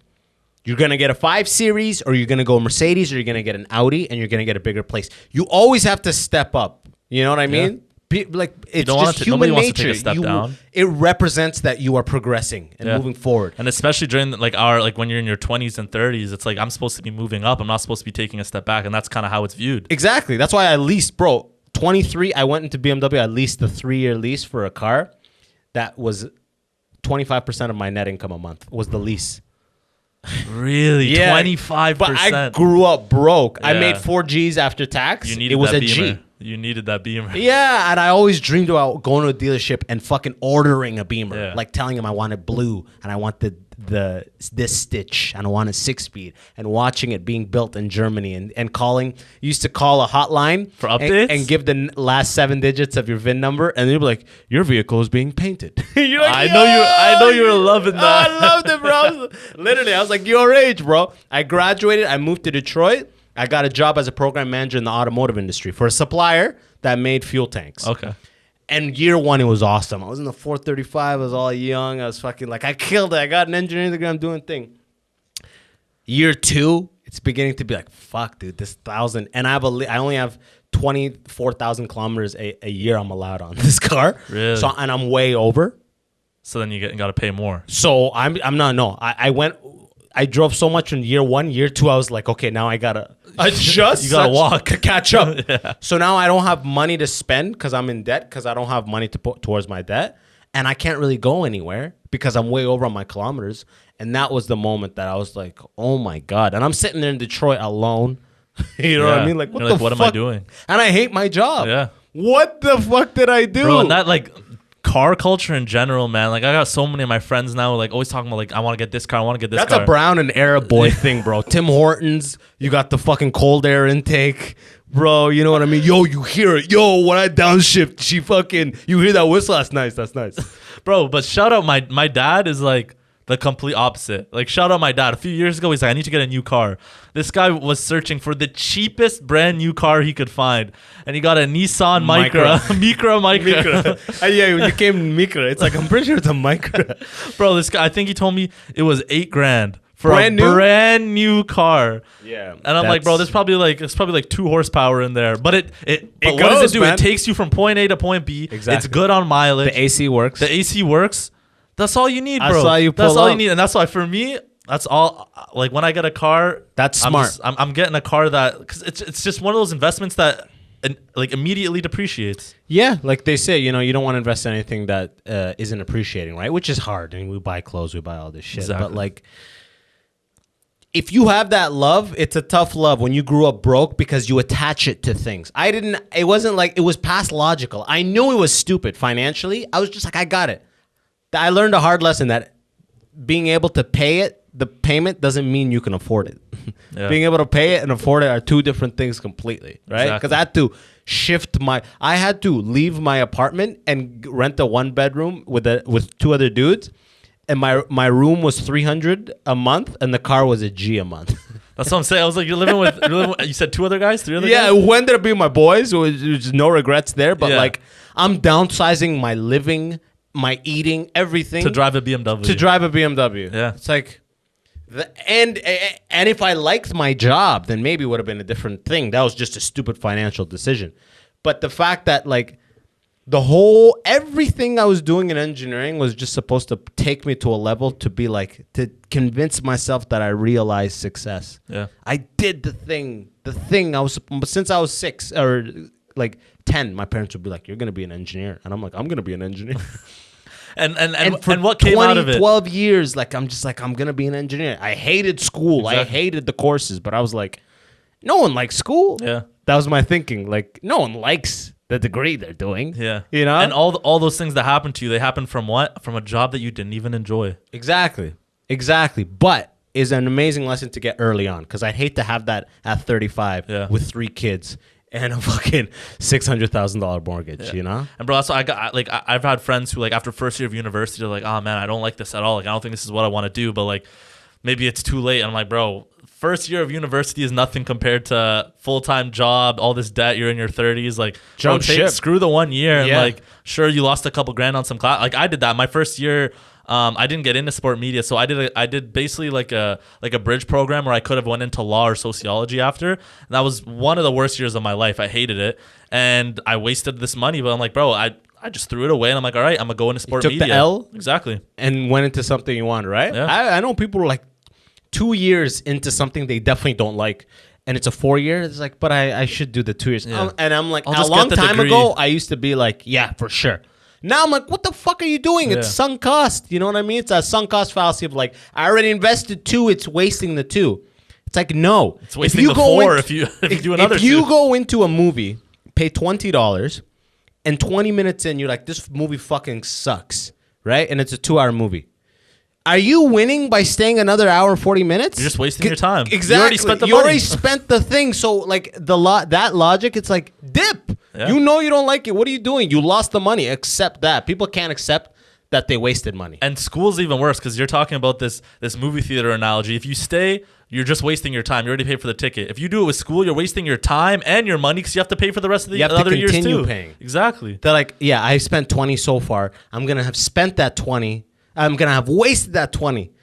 You're going to get a 5 Series, or you're going to go Mercedes, or you're going to get an Audi, and you're going to get a bigger place. You always have to step up. You know what I mean? Like, it's just human nobody nature. wants to take a step down. It represents that you are progressing and moving forward. And especially during like when you're in your 20s and 30s, it's like, I'm supposed to be moving up. I'm not supposed to be taking a step back, and that's kind of how it's viewed. Exactly. That's why I leased, bro. 23, I went into BMW. I leased the 3-year lease for a car that was 25% of my net income a month was the lease. Really? Yeah. 25%. But I grew up broke. I Yeah. made 4 G's after tax. You needed It was that a G. Beamer. You needed that Beamer. Yeah, and I always dreamed about going to a dealership and fucking ordering a Beamer. Yeah. Like telling him I want it blue and I want this stitch and I want a 6-speed, and watching it being built in Germany and calling. You used to call a hotline For updates? and give the last 7 digits of your VIN number, and they'd be like, your vehicle is being painted. You're like, I know you were loving that. I loved it, bro. Literally, I was like your age, bro. I graduated. I moved to Detroit. I got a job as a program manager in the automotive industry for a supplier that made fuel tanks. Okay. And year 1, it was awesome. I was in the 435. I was all young. I was fucking like, I killed it. I got an engineering degree. I'm doing thing. Year 2, it's beginning to be like, fuck, dude, this 1,000. And I only have 24,000 kilometers a year I'm allowed on this car. Really? So, and I'm way over. So then you got to pay more. So I'm not, no. I drove so much in year 1. Year 2, I was like, okay, now I gotta adjust. You gotta walk to catch up. Yeah. So now I don't have money to spend because I'm in debt, because I don't have money to put towards my debt, and I can't really go anywhere because I'm way over on my kilometers. And that was the moment that I was like, oh my god. And I'm sitting there in Detroit alone. You know what I mean? Like, what am I doing? And I hate my job. Yeah. What the fuck did I do? Bro, and that like car culture in general, man. Like I got so many of my friends now, like always talking about like I want to get this car, I want to get this That's car. a Brown and Arab boy thing, bro. Tim Hortons, you got the fucking cold air intake, bro. You know what I mean? Yo, you hear it? Yo, when I downshift, she fucking, you hear that whistle? That's nice. That's nice, Bro, but shout out my dad is like the complete opposite. Like shout out my dad. A few years ago, he's like, I need to get a new car. This guy was searching for the cheapest brand new car he could find, and he got a Nissan Micra. Micra. Yeah, when you came Micra, it's like I'm pretty sure it's a Micra. Bro, this guy, I think he told me it was $8,000 for Brand a new? brand new car. Yeah, And I'm like, bro, there's probably like 2 horsepower in there. But what does goes, it do? man. It takes you from point A to point B. Exactly. It's good on mileage. the AC works. The AC works. That's all you need, bro. That's all you That's pull all up. you need. And that's why for me, that's all. Like when I get a car, That's I'm smart. just- I'm getting a car that, because it's just one of those investments that like immediately depreciates. Yeah, like they say, you know, you don't want to invest in anything that isn't appreciating, right? Which is hard. I mean, we buy clothes, we buy all this shit. Exactly. But like, if you have that love, it's a tough love when you grew up broke because you attach it to things. It wasn't like, it was past logical. I knew it was stupid financially. I was just like, I got it. I learned a hard lesson that being able to pay it, the payment doesn't mean you can afford it. Yeah. Being able to pay it and afford it are two different things completely, right? Because Exactly. I had to leave my apartment and rent a 1-bedroom with 2 other dudes, and my room was $300 a month, and the car was a G a month. That's what I'm saying. I was like, you're living with you said 2 other guys, 3 other Yeah, guys? who ended up being my boys. There's no regrets there, but Yeah. like I'm downsizing my living, my eating, everything To drive a BMW. to drive a BMW. Yeah. It's like, and if I liked my job, then maybe it would have been a different thing. That was just a stupid financial decision. But the fact that like everything I was doing in engineering was just supposed to take me to a level to be like, to convince myself that I realized success. Yeah. I did the thing I was, since I was 6 or like 10, my parents would be like, you're going to be an engineer. And I'm like, I'm going to be an engineer. And what came out of it? 12 years, like I'm just like, I'm going to be an engineer. I hated school. I Exactly. hated the courses, but I was like, no one likes school. Yeah. That was my thinking. Like, no one likes the degree they're doing. Yeah. You know? And all those things that happened to you, they happened from what? From a job that you didn't even enjoy. Exactly. But is an amazing lesson to get early on, because I'd hate to have that at 35 Yeah. with 3 kids and a fucking $600,000 mortgage, you know? And bro, that's what I've had friends who like after first year of university, they're like, oh man, I don't like this at all. Like I don't think this is what I want to do, but like maybe it's too late. And I'm like, bro, first year of university is nothing compared to full-time job, all this debt, you're in your 30s. Like Jump ship. screw the 1 year and Yeah. like sure you lost a couple grand on some class. Like I did that my first year. I didn't get into sport media, so I did basically like a bridge program where I could have went into law or sociology after. And that was one of the worst years of my life. I hated it, and I wasted this money. But I'm like, bro, I just threw it away, and I'm like, all right, I'm gonna go into sport took media. the L? Exactly. And went into something you wanted, right? Yeah. I know people who are like 2 years into something they definitely don't like, and it's a 4-year. It's like, but I should do the 2 years. Yeah. And I'm like, I'll a just long get the time degree. ago, I used to be like, yeah, for sure. Now I'm like, what the fuck are you doing? It's Yeah. sunk cost. You know what I mean? It's a sunk cost fallacy of like, I already invested 2, it's wasting the 2. It's like, no. It's wasting the 4 if you do another If you 2. go into a movie, pay $20, and 20 minutes in, you're like, this movie fucking sucks, right? And it's a 2-hour movie. Are you winning by staying another hour and 40 minutes? You're just wasting your time. Exactly. You already spent the You money. already spent the thing. So like that logic, it's like dip. Yeah. You know you don't like it. What are you doing? You lost the money. Accept that. People can't accept that they wasted money. And school's even worse because you're talking about this movie theater analogy. If you stay, you're just wasting your time. You already paid for the ticket. If you do it with school, you're wasting your time and your money because you have to pay for the rest of the You have to other years continue too. paying. Exactly. They're like, yeah, I spent 20 so far. I'm gonna have spent that 20. I'm gonna have wasted that 20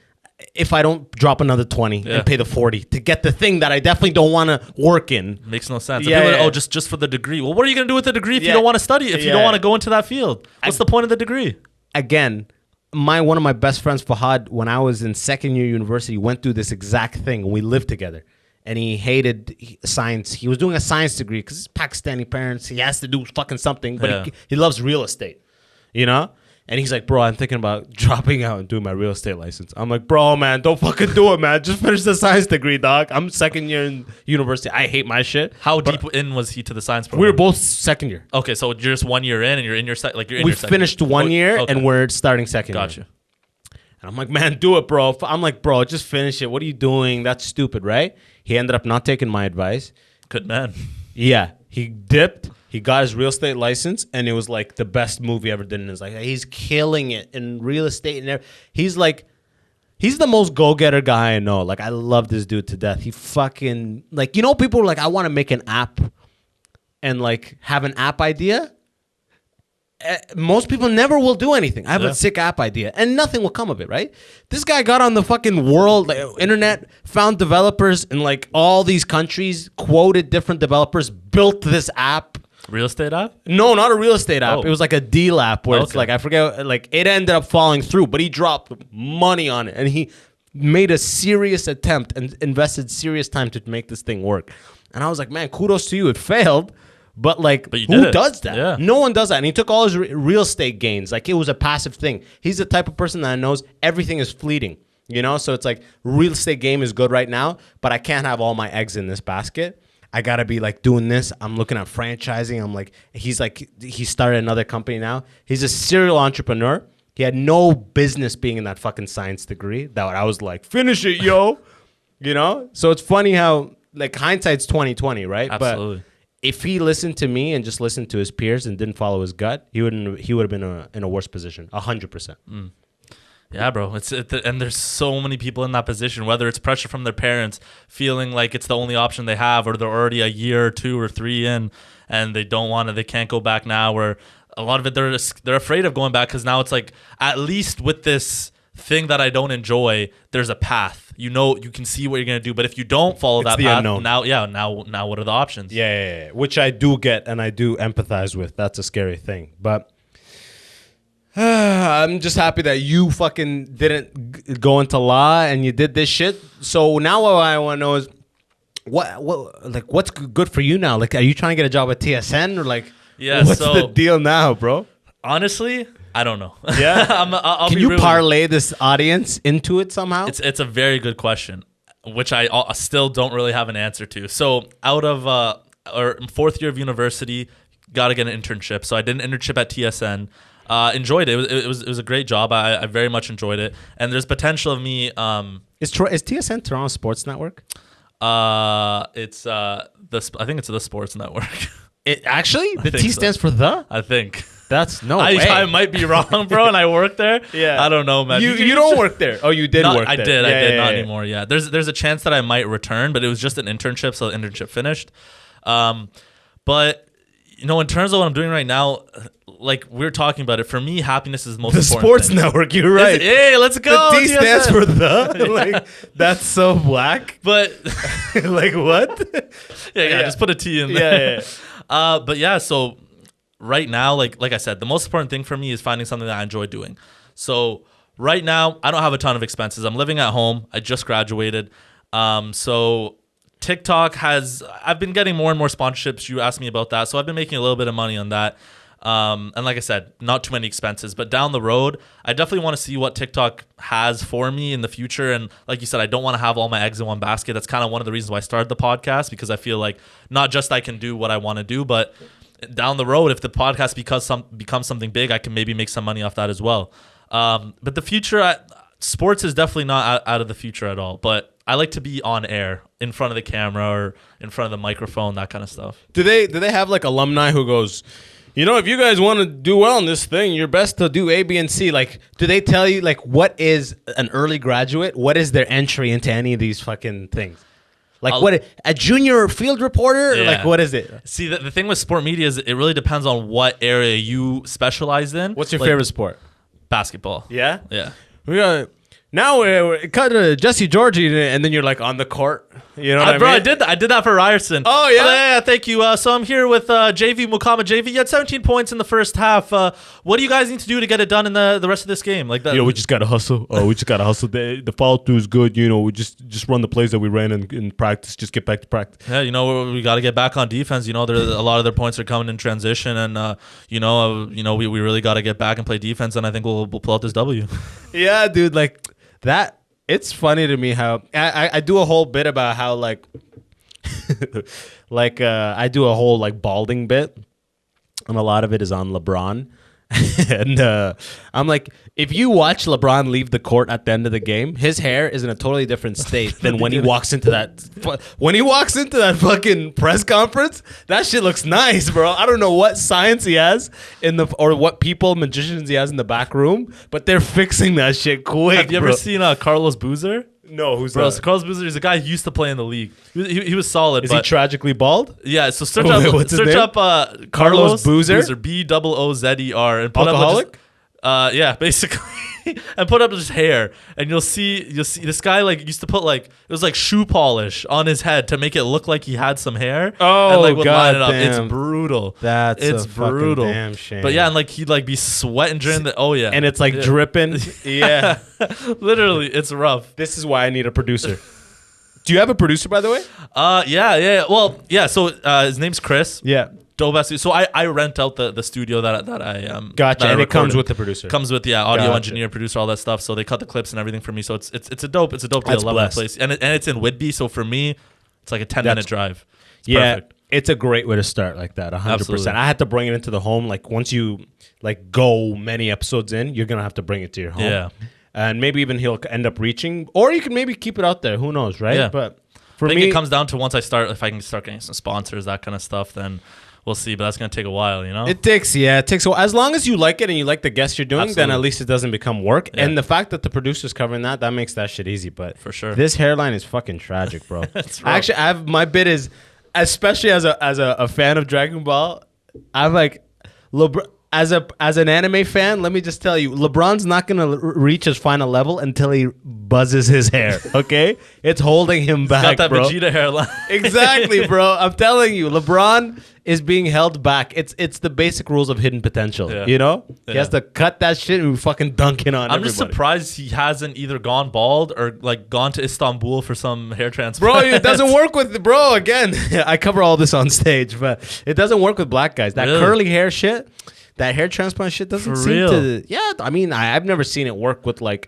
if I don't drop another 20 Yeah. and pay the 40 to get the thing that I definitely don't want to work in. Makes no sense. Yeah, People are like, yeah. oh, just for the degree. Well, what are you going to do with the degree if you Yeah. don't want to study, if you Yeah. don't want to go into that field? What's the point of the degree? Again, one of my best friends, Fahad, when I was in second year university, went through this exact thing. We lived together. And he hated science. He was doing a science degree because he's Pakistani parents. He has to do fucking something, but Yeah. he loves real estate, you know? And he's like, bro, I'm thinking about dropping out and doing my real estate license. I'm like, bro, man, don't fucking do it, man. Just finish the science degree, dog. I'm second year in university. I hate my shit. How deep in was he to the science program? We were both second year. Okay, so you're just 1 year in, and you're in your We finished 1 year, and we're starting second year. Gotcha. And I'm like, man, do it, bro. I'm like, bro, just finish it. What are you doing? That's stupid, right? He ended up not taking my advice. Good man. Yeah, he dipped. He got his real estate license, and it was like the best move he ever did in his life. He's killing it in real estate, and he's the most go-getter guy I know. Like, I love this dude to death. He fucking, like, people are like, I want to make an app and like have an app idea. Most people never will do anything. I have a sick app idea, and nothing will come of it, right? This guy got on the fucking world internet, found developers in like all these countries, quoted different developers, built this app. Real estate app? No, not a real estate app. Oh. It was like a deal app where it's like, I forget, like it ended up falling through, but he dropped money on it, and he made a serious attempt and invested serious time to make this thing work. And I was like, man, kudos to you. It failed. But like, who does that? Yeah. No one does that. And he took all his real estate gains. Like, it was a passive thing. He's the type of person that knows everything is fleeting, So it's like, real estate game is good right now, but I can't have all my eggs in this basket. I got to be like doing this. I'm looking at franchising. I'm like, he started another company now. He's a serial entrepreneur. He had no business being in that fucking science degree. That I was like, finish it, yo. So it's funny how like hindsight's 20/20, right? Absolutely. But if he listened to me and just listened to his peers and didn't follow his gut, he would have been in a worse position, 100%. Yeah, bro. And there's so many people in that position, whether it's pressure from their parents, feeling like it's the only option they have, or they're already a year or 2 or 3 in, and they can't go back now. Or a lot of it, they're afraid of going back because now it's like, at least with this thing that I don't enjoy, there's a path. You can see what you're gonna do, but if you don't follow that path, unknown. Now what are the options? Yeah, which I do get and I do empathize with. That's a scary thing, but I'm just happy that you fucking didn't go into law and you did this shit. So now what I want to know is what's good for you now? Like, are you trying to get a job at TSN or like? Yeah. What's the deal now, bro? Honestly, I don't know. Yeah. Can you parlay this audience into it somehow? It's a very good question, which I still don't really have an answer to. So out of or 4th year of university, got to get an internship. So I did an internship at TSN. Enjoyed it. It was a great job. I very much enjoyed it. And there's potential of me. Is TSN Toronto Sports Network? It's I think it's the Sports Network. It actually the T stands for the. I think. That's no way. I might be wrong, bro, and I work there. Yeah. I don't know, man. You don't work there. Oh, you did work there. I did. Not anymore. Yeah. There's a chance that I might return, but it was just an internship, so the internship finished. But in terms of what I'm doing right now, like we're talking about it, for me, happiness is the most important Sports thing. Network, you're right. Hey, let's go. The T stands for the. Like, that's so whack. But like what? Yeah, just put a T in there. Yeah. But yeah, so right now, like I said, the most important thing for me is finding something that I enjoy doing. So right now, I don't have a ton of expenses. I'm living at home. I just graduated. So TikTok I've been getting more and more sponsorships. You asked me about that. So I've been making a little bit of money on that. And like I said, not too many expenses, but down the road, I definitely want to see what TikTok has for me in the future. And like you said, I don't want to have all my eggs in one basket. That's kind of one of the reasons why I started the podcast, because I feel like not just I can do what I want to do, but down the road, if the podcast becomes something big, I can maybe make some money off that as well. But the future, sports is definitely not out of the future at all. But I like to be on air, in front of the camera or in front of the microphone, that kind of stuff. Do they have like alumni who goes, if you guys want to do well in this thing, you're best to do A, B, and C. Like, do they tell you like what is an early graduate? What is their entry into any of these fucking things? Like what a junior field reporter? Yeah. Like what is it? See, the thing with sport media is it really depends on what area you specialize in. What's your favorite sport? Basketball. Yeah? Yeah. We got Now we're cut to Jesse Georgie, and then you're like on the court. You know what I Bro, mean? I did that for Ryerson. Oh, yeah? Yeah, thank you. So I'm here with JV Mukama. JV, you had 17 points in the first half. What do you guys need to do to get it done in the rest of this game? Like that. We just gotta hustle. We just gotta hustle. The follow through is good. We just run the plays that we ran in practice. Just get back to practice. Yeah, we got to get back on defense. A lot of their points are coming in transition, and we really got to get back and play defense. And I think we'll pull out this W. Yeah, dude. Like that. It's funny to me how I do a whole bit about how like I do a whole like balding bit, and a lot of it is on LeBron. And I'm like, if you watch LeBron leave the court at the end of the game, his hair is in a totally different state than when he walks into that fucking press conference. That shit looks nice, bro. I don't know what science he has or what magicians he has in the back room, but they're fixing that shit quick. Have you ever seen Carlos Boozer? No, who's Bro, that? so Carlos Boozer is a guy who used to play in the league. He was solid. Is he tragically bald? Yeah, so search What's his name? up Carlos Boozer? Boozer, and put Alcoholic? up yeah, basically. And put up his hair, and you'll see this guy like used to put like it was like shoe polish on his head to make it look like he had some hair. Oh, and like would line it up. goddamn. It's brutal. It's brutal. Fucking damn shame. But yeah, and like he'd like be sweating during the and it's like dripping. Yeah. Literally, it's rough. This is why I need a producer. Do you have a producer, by the way? Yeah. Well, yeah. So his name's Chris. Yeah. Dope ass. So I rent out the studio that I Gotcha. that I And it comes recorded. with the producer. Comes with audio Gotcha. engineer, producer, all that stuff. So they cut the clips and everything for me. So it's a dope deal. That's I love that blessed. place, and it's in Whitby. So for me, it's like a 10-minute drive. It's Yeah. perfect. It's a great way to start like that. 100%. Absolutely. I had to bring it into the home. Like once you like go many episodes in, you're going to have to bring it to your home. Yeah. And maybe even he'll end up reaching, or you can maybe keep it out there. Who knows, right? Yeah. But I for think me, it comes down to once if I can start getting some sponsors, that kind of stuff, then we'll see. But that's gonna take a while, It takes a while. As long as you like it and you like the guests you're doing, then Absolutely. at least it doesn't become work. Yeah. And the fact that the producer's covering that makes that shit easy. But For sure. this hairline is fucking tragic, bro. It's rough. Actually, my bit is, especially as a fan of Dragon Ball, I'm like, as an anime fan, let me just tell you, LeBron's not gonna reach his final level until he buzzes his hair. Okay, it's holding him back, Got that bro. Vegeta hairline. Exactly, bro. I'm telling you, LeBron is being held back. It's the basic rules of hidden potential. Yeah. He Yeah. has to cut that shit and fucking dunk it on. I'm just everybody. surprised he hasn't either gone bald or like gone to Istanbul for some hair transplant. Bro, it doesn't work with bro. Again, I cover all this on stage, but it doesn't work with black guys. That Really? curly hair shit, that hair transplant shit doesn't For seem real? to. Yeah, I mean, I've never seen it work with like,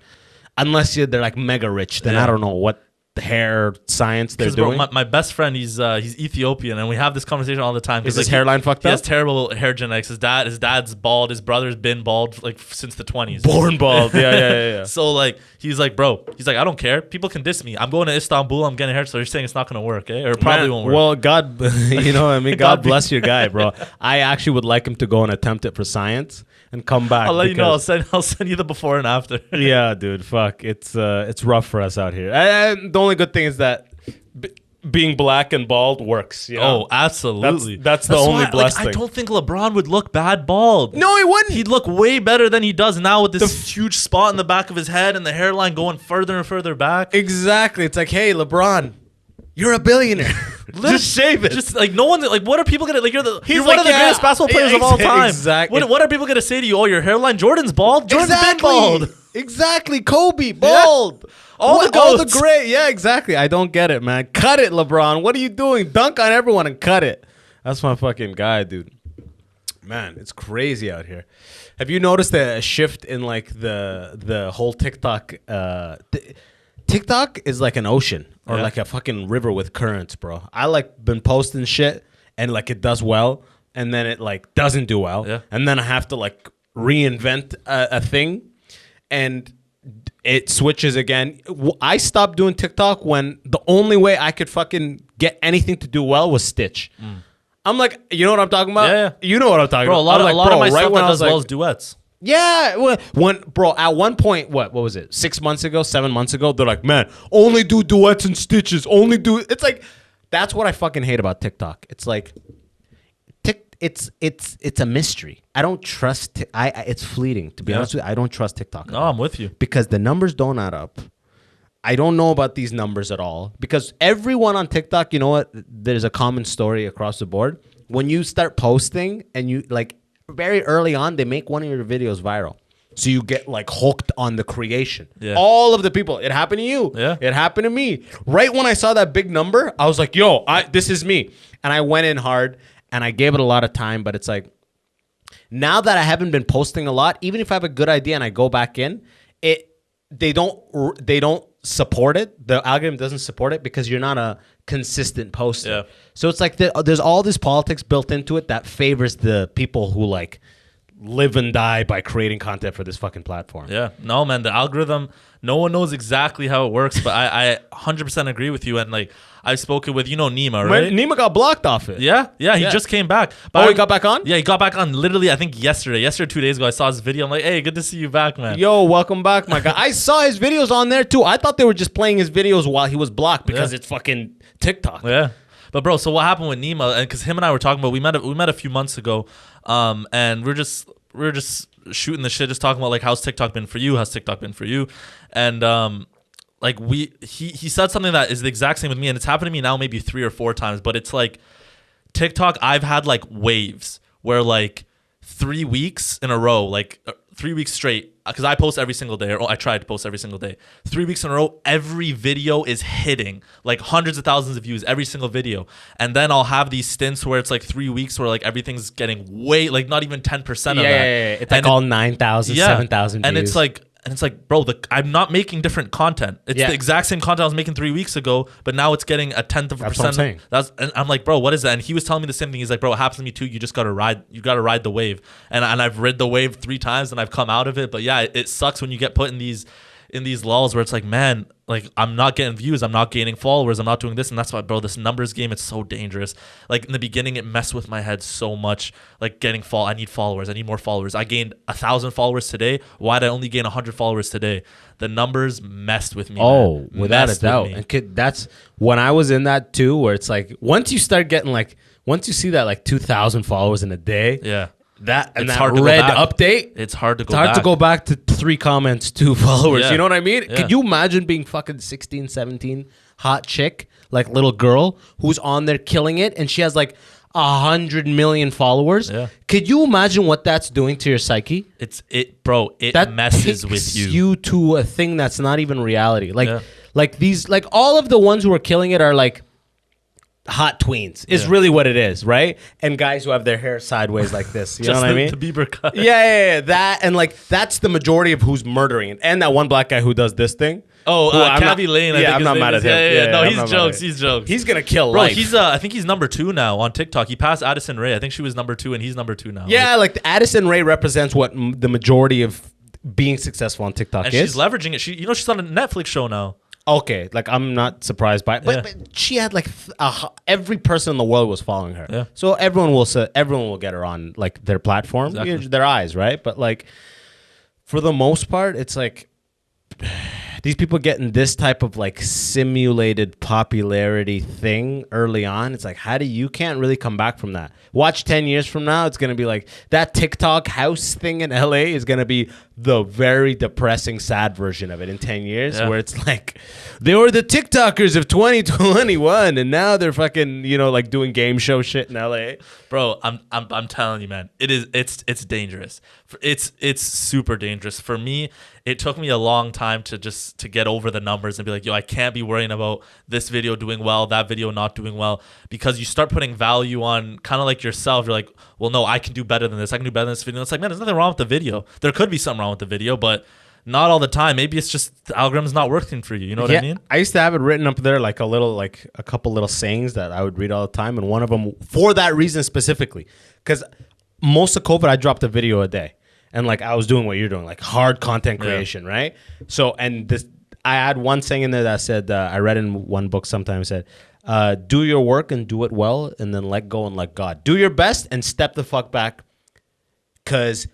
unless they're like mega rich. Then Yeah. I don't know what the hair science they're 'Cause, bro, doing. my best friend, he's Ethiopian, and we have this conversation all the time. Is 'cause, his like, hairline fucked He up? has terrible hair genetics. His dad's bald. His brother's been bald like since the 20s. Born bald. Yeah. So like he's like, bro, I don't care. People can diss me. I'm going to Istanbul. I'm getting hair. So you're saying it's not gonna work, eh? Or it probably Man, won't work. Well, God, you know what I mean? God God bless your guy, bro. I actually would like him to go and attempt it for science and come back. I'll let you know. because- I'll send you the before and after. Yeah, dude, fuck. It's rough for us out here. And the only good thing is that being black and bald works. You know? Oh, absolutely. That's the only why, blessed I thing. don't think LeBron would look bad bald. No, he wouldn't. He'd look way better than he does now with this huge spot in the back of his head and the hairline going further and further back. Exactly. It's like, hey, LeBron, you're a billionaire. Just shave it. Just like no one, like what are people gonna like? You're He's one like, of the yeah, greatest basketball players of all time. exactly. What are people gonna say to you? Oh, your hairline, Jordan's bald. Jordan's been bald. Exactly. Kobe, bald. All the all the goats. great. Yeah, exactly. I don't get it, man. Cut it, LeBron. What are you doing? Dunk on everyone and cut it. That's my fucking guy, dude. Man, it's crazy out here. Have you noticed a shift in like the whole TikTok? TikTok is like an ocean or Yeah. like a fucking river with currents, bro. I like been posting shit and like it does well, and then it like doesn't do well, Yeah. and then I have to like reinvent a thing, and it switches again. I stopped doing TikTok when the only way I could fucking get anything to do well was Stitch. I'm like, you know what I'm talking about? Yeah. You know what I'm talking Bro, a about. lot of my stuff when that I was does well like, is duets. yeah, at one point, what was it? 6 months ago, 7 months ago, they're like, man, only do duets and stitches. It's like, that's what I fucking hate about TikTok. It's like, it's a mystery. I don't trust. It's fleeting. To be honest with you, I don't trust TikTok. No, I'm with you. Because the numbers don't add up. I don't know about these numbers at all. Because everyone on TikTok, you know what? There's a common story across the board. When you start posting and you like very early on, they make one of your videos viral. So you get like hooked on the creation. Yeah. All of the people. It happened to you. Yeah. It happened to me. Right when I saw that big number, I was like, yo, this is me. And I went in hard and I gave it a lot of time. But it's like, now that I haven't been posting a lot, even if I have a good idea and I go back in, they don't support it. The algorithm doesn't support it because you're not a consistent poster. Yeah. So it's like there's all this politics built into it that favors the people who like live and die by creating content for this fucking platform. Yeah. No, man, the algorithm, no one knows exactly how it works, but I 100% agree with you. And like, I've spoken with, Nima, right? Nima got blocked off it. Yeah. He just came back. But he got back on? Yeah, he got back on literally, I think yesterday, 2 days ago, I saw his video. I'm like, hey, good to see you back, man. Yo, welcome back, my guy. I saw his videos on there too. I thought they were just playing his videos while he was blocked because it's fucking TikTok. Yeah. But bro, so what happened with Nima? And because him and I were talking about, we met a few months ago, and we're just shooting the shit, just talking about like how's TikTok been for you, and like he said something that is the exact same with me, and it's happened to me now maybe 3 or 4 times. But it's like TikTok, I've had like waves where like 3 weeks in a row, like 3 weeks straight, because I post every single day, or I try to post every single day. 3 weeks in a row, every video is hitting like hundreds of thousands of views, every single video. And then I'll have these stints where it's like 3 weeks where like everything's getting way, like not even 10% of that. Yeah. It's like all 9,000, 7,000 views. And it's like, bro, I'm not making different content. It's the exact same content I was making 3 weeks ago, but now it's getting a 1/10 of a percent. What I'm saying. And I'm like, bro, what is that? And he was telling me the same thing. He's like, bro, it happens to me too. You just gotta ride the wave. And I've rid the wave 3 times and I've come out of it. But yeah, it sucks when you get put in these lulls where it's like, man, like I'm not getting views, I'm not gaining followers, I'm not doing this. And that's why, bro, this numbers game, it's so dangerous. Like in the beginning, it messed with my head so much. Like I need followers, I need more followers. I gained 1,000 followers today. Why'd I only gain 100 followers today? The numbers messed with me. Oh, man. without a doubt. And that's when I was in that too, where it's like once you start getting like, once you see that like 2,000 followers in a day, yeah. It's hard to red update. It's hard to go back. It's hard to go back to 3 comments, 2 followers. Yeah. You know what I mean? Yeah. Could you imagine being fucking 16, 17, hot chick, like little girl who's on there killing it, and she has like 100 million followers? Yeah. Could you imagine what that's doing to your psyche? It messes with you to a thing that's not even reality. Like all of the ones who are killing it are like hot tweens is really what it is, right? And guys who have their hair sideways like this, you know what I mean? The Bieber cut. Yeah, that, and like that's the majority of who's murdering it. And that one black guy who does this thing. Oh, Cabby Lane. I'm not mad at him. Yeah. No, he's jokes. He's gonna kill bro, life. I think he's number 2 now on TikTok. He passed Addison Rae. I think she was number 2, and he's number 2 now. Yeah, like Addison Rae represents what the majority of being successful on TikTok and is. She's leveraging it. She's on a Netflix show now. Okay, like I'm not surprised by it, but she had like every person in the world was following her. Yeah. So everyone will get her on like their platform, their eyes, right? But like for the most part, it's like these people getting this type of like simulated popularity thing early on. It's like, you can't really come back from that. Watch 10 years from now, it's going to be like that TikTok house thing in LA is going to be the very depressing, sad version of it in 10 years, where it's like they were the TikTokers of 2021 and now they're fucking, like doing game show shit in LA. Bro, I'm telling you, man, it's dangerous. It's super dangerous. For me, it took me a long time to get over the numbers and be like, yo, I can't be worrying about this video doing well, that video not doing well, because you start putting value on kind of like yourself. You're like, well, no, I can do better than this. I can do better than this video. It's like, man, there's nothing wrong with the video. There could be something wrong with the video, but not all the time. Maybe it's just the algorithm's not working for you. You know what I mean? I used to have it written up there like a couple little sayings that I would read all the time, and one of them for that reason specifically, because most of COVID I dropped a video a day, and like I was doing what you're doing, like hard content creation, right? So I had one saying in there that said, I read in one book sometime, said, do your work and do it well, and then let go and let God. Do your best and step the fuck back, because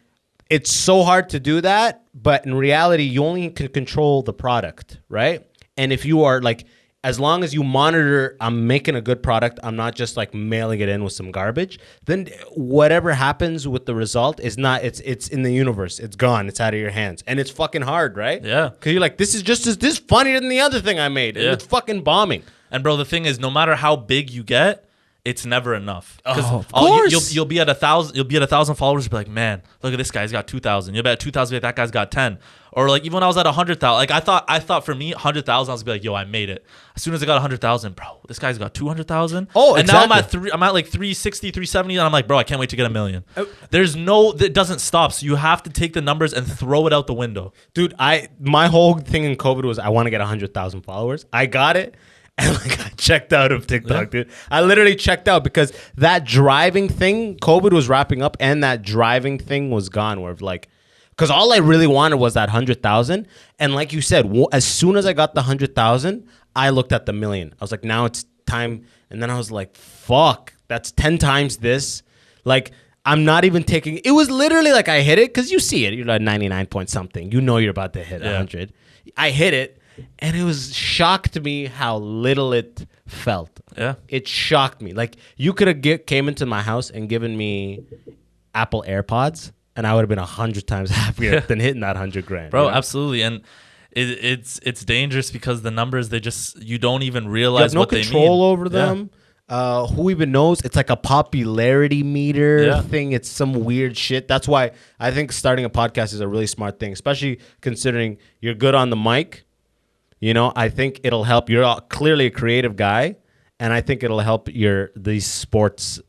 it's so hard to do that, but in reality, you only can control the product, right? And if you are like as long as you monitor, I'm making a good product, I'm not just like mailing it in with some garbage, then whatever happens with the result is not, it's in the universe. It's gone. It's out of your hands. And it's fucking hard, right? Yeah. Because you're like, this is just this funnier than the other thing I made. And it's fucking bombing. And bro, the thing is, no matter how big you get, it's never enough. Of course. You'll be at 1,000. You'll be at 1,000 followers. You'll be like, man, look at this guy. He's got 2,000. You'll be at 2,000. Like, that guy's got 10. Or like even when I was at 100,000, like I thought for me 100,000, I was gonna be like, yo, I made it. As soon as I got 100,000, bro, this guy's got 200,000. Oh, and exactly. now I'm at like 360, 370, and I'm like, bro, I can't wait to get 1 million. It doesn't stop. So you have to take the numbers and throw it out the window. Dude, my whole thing in COVID was I want to get 100,000 followers. I got it. And like I checked out of TikTok, dude. I literally checked out because that driving thing, COVID was wrapping up, and that driving thing was gone. Where like, because all I really wanted was that 100,000. And like you said, as soon as I got the 100,000, I looked at the million. I was like, now it's time. And then I was like, fuck, that's 10 times this. Like, I'm not even taking. It was literally like I hit it because you see it. You're like 99 point something. You know you're about to hit 100. I hit it. And it was shocked me how little it felt. Yeah. It shocked me. Like, you could have came into my house and given me Apple AirPods, and I would have been 100 times happier than hitting that 100 grand. Bro, you know? absolutely. And it's dangerous because the numbers, you don't even realize what they mean. You have no control over them. Yeah. Who even knows? It's like a popularity meter thing. It's some weird shit. That's why I think starting a podcast is a really smart thing, especially considering you're good on the mic. You know, I think it'll help. You're clearly a creative guy, and I think it'll help these sports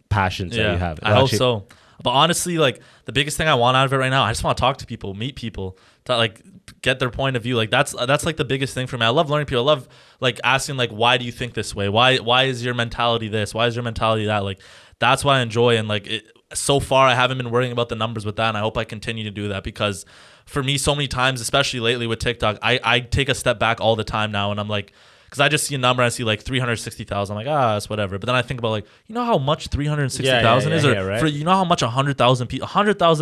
passions that you have. I hope so. But honestly, like the biggest thing I want out of it right now, I just want to talk to people, meet people, to like get their point of view. Like that's like the biggest thing for me. I love learning people. I love like asking like, why do you think this way? Why is your mentality this? Why is your mentality that? Like that's what I enjoy. And like so far, I haven't been worrying about the numbers with that, and I hope I continue to do that because. For me, so many times, especially lately with TikTok, I take a step back all the time now, and I'm like, because I just see a number, and I see like 360,000. I'm like, it's whatever. But then I think about like, you know how much 360,000 is, or right? for you know how much 100,000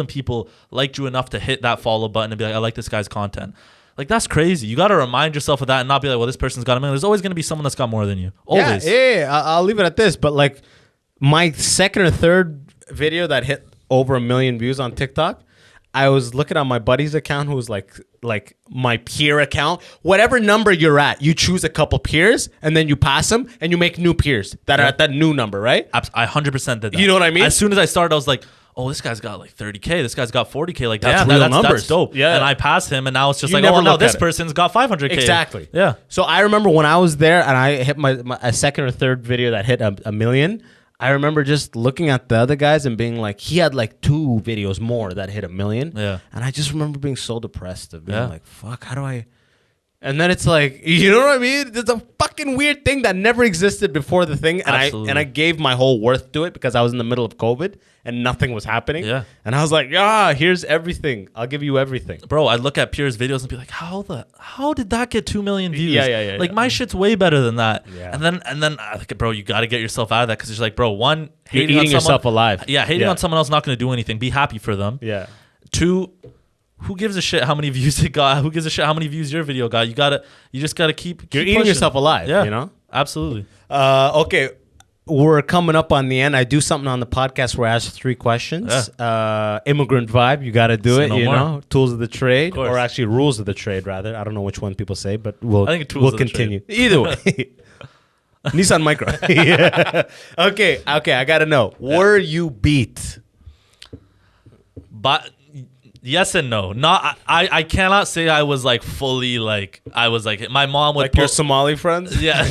people liked you enough to hit that follow button and be like, I like this guy's content. Like that's crazy. You got to remind yourself of that and not be like, well, this person's got 1 million. There's always going to be someone that's got more than you. Always. Yeah. I'll leave it at this. But like my second or third video that hit over 1 million views on TikTok. I was looking at my buddy's account who was like my peer account. Whatever number you're at, you choose a couple peers and then you pass them and you make new peers that are at that new number, right? I 100% did that. You know what I mean? As soon as I started, I was like, oh, this guy's got like 30K. This guy's got 40K. Like that's real numbers. That's dope. Yeah. And I passed him and now it's just You like, oh, never no, look this at it. person's got 500K. Exactly. Yeah. So I remember when I was there and I hit a second or third video that hit a million. I remember just looking at the other guys and being like, he had like 2 videos more that hit 1 million. Yeah. And I just remember being so depressed of being like, fuck, how do I? And then it's like, you know what I mean? It's a fucking weird thing that never existed before the thing. And I gave my whole worth to it because I was in the middle of COVID and nothing was happening. Yeah. And I was like, here's everything. I'll give you everything. Bro, I look at peers' videos and be like, how did that get 2 million views? Yeah. Like my shit's way better than that. Yeah. And then I think, bro, you got to get yourself out of that because it's like, bro, one, You're hating eating on someone, yourself alive. Yeah, hating on someone else not going to do anything. Be happy for them. Yeah. 2, who gives a shit how many views it got? Who gives a shit how many views your video got? You just gotta keep You're eating pushing. yourself alive. Yeah, you know. Absolutely. Okay, we're coming up on the end. I do something on the podcast where I ask 3 questions. Immigrant vibe, you got to do it. No you more. know, tools of the trade, course. or actually rules of the trade, rather. I don't know which one people say, but I think tools we'll of the continue. Either way. Nissan Micro. Yeah. Okay. I got to know. Were you beat? But yes and no. Not I cannot say I was like fully like I was like my mom would Like your Somali friends? yeah,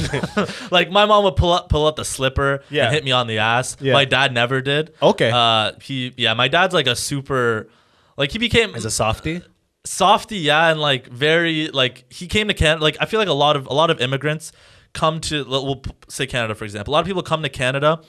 like my mom would pull up the slipper and hit me on the ass. Yeah. My dad never did. Okay. My dad's like a super, like he became As a softie? softy, yeah, and like very like he came to Canada. Like I feel like a lot of immigrants come to, we'll say Canada for example. A lot of people come to Canada,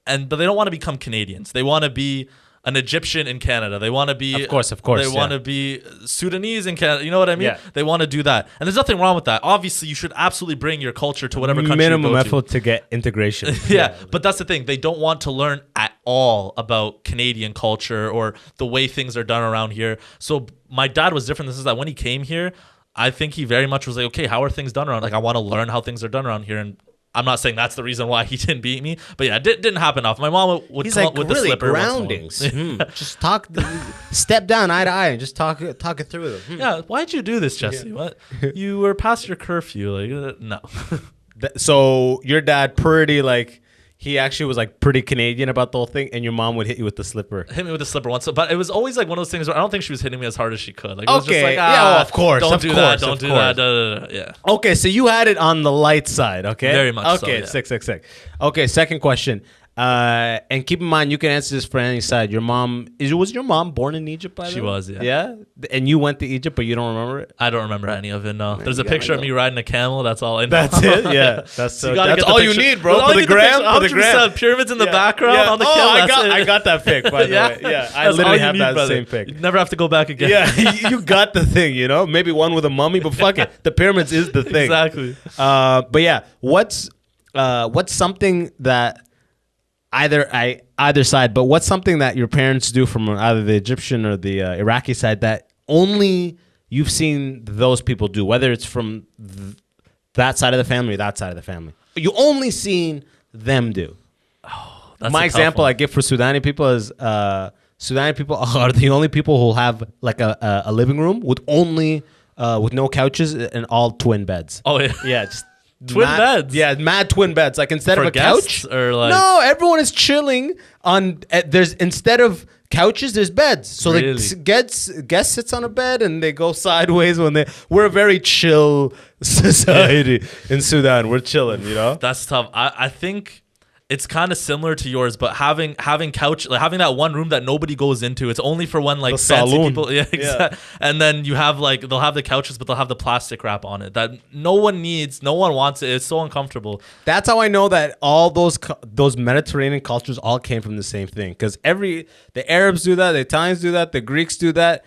but they don't want to become Canadians. They want to be an Egyptian in Canada. They want to be, Of course. They want to be Sudanese in Canada. You know what I mean? Yeah. They want to do that, and there's nothing wrong with that. Obviously, you should absolutely bring your culture to whatever country Minimum you go to. effort to get integration. Yeah, but that's the thing. They don't want to learn at all about Canadian culture or the way things are done around here. So my dad was different. This is that when he came here, I think he very much was like, okay, how are things done around? Like, I want to learn how things are done around here. And I'm not saying that's the reason why he didn't beat me, but yeah, it didn't happen often. My mom would He's come like up with the really slipper. groundings. Just talk, step down eye to eye and just talk it through them. Yeah, why'd you do this, Jesse? Yeah. What? You were past your curfew. Like, no. So your dad pretty like he actually was like pretty Canadian about the whole thing, and your mom would hit you with the slipper. Hit me with the slipper once, but it was always like one of those things where I don't think she was hitting me as hard as she could. Like, it was just like, yeah, of course, don't of do course, that, don't of do course. that. Yeah. Okay, so you had it on the light side, okay? Very much so, Okay, yeah. sick. Okay, second question. And keep in mind, you can answer this for any side. Was your mom born in Egypt, by the way? She was, yeah. Yeah? And you went to Egypt, but you don't remember it? I don't remember any of it. No, there's a you gotta picture of go. me riding a camel. That's all I know. That's it? Yeah. That's You gotta that's get the all you picture. need, bro. Well, For all the you gram, need for the gram. pyramids in the Yeah, background yeah. on the Oh, camel. I got that pic, by the Yeah? way. Yeah, I That's literally all you have need, that brother. same pic. You never have to go back again. Yeah, you got the thing, you know? Maybe one with a mummy, but fuck it. The pyramids is the thing. Exactly. But yeah, what's something that either side, but what's something that your parents do from either the Egyptian or the Iraqi side that only you've seen those people do, whether it's from that side of the family or that side of the family? You only seen them do. That's My a tough example one. I give for Sudani people is Sudani people are the only people who have like a living room with only with no couches and all twin beds. Oh yeah. Yeah, just Twin beds? Yeah, mad twin beds. Like instead For of a guests couch, or like- no, everyone is chilling on. There's instead of couches, there's beds. So Really? the guest sits on a bed and they go sideways when they. We're a very chill society in Sudan. We're chilling, you know. That's tough. I think it's kind of similar to yours, but having couch, like having that one room that nobody goes into. It's only for when like The fancy saloon. people. Yeah, exactly. And then you have like they'll have the couches, but they'll have the plastic wrap on it that no one needs, no one wants it. It's so uncomfortable. That's how I know that all those Mediterranean cultures all came from the same thing. Because the Arabs do that, the Italians do that, the Greeks do that.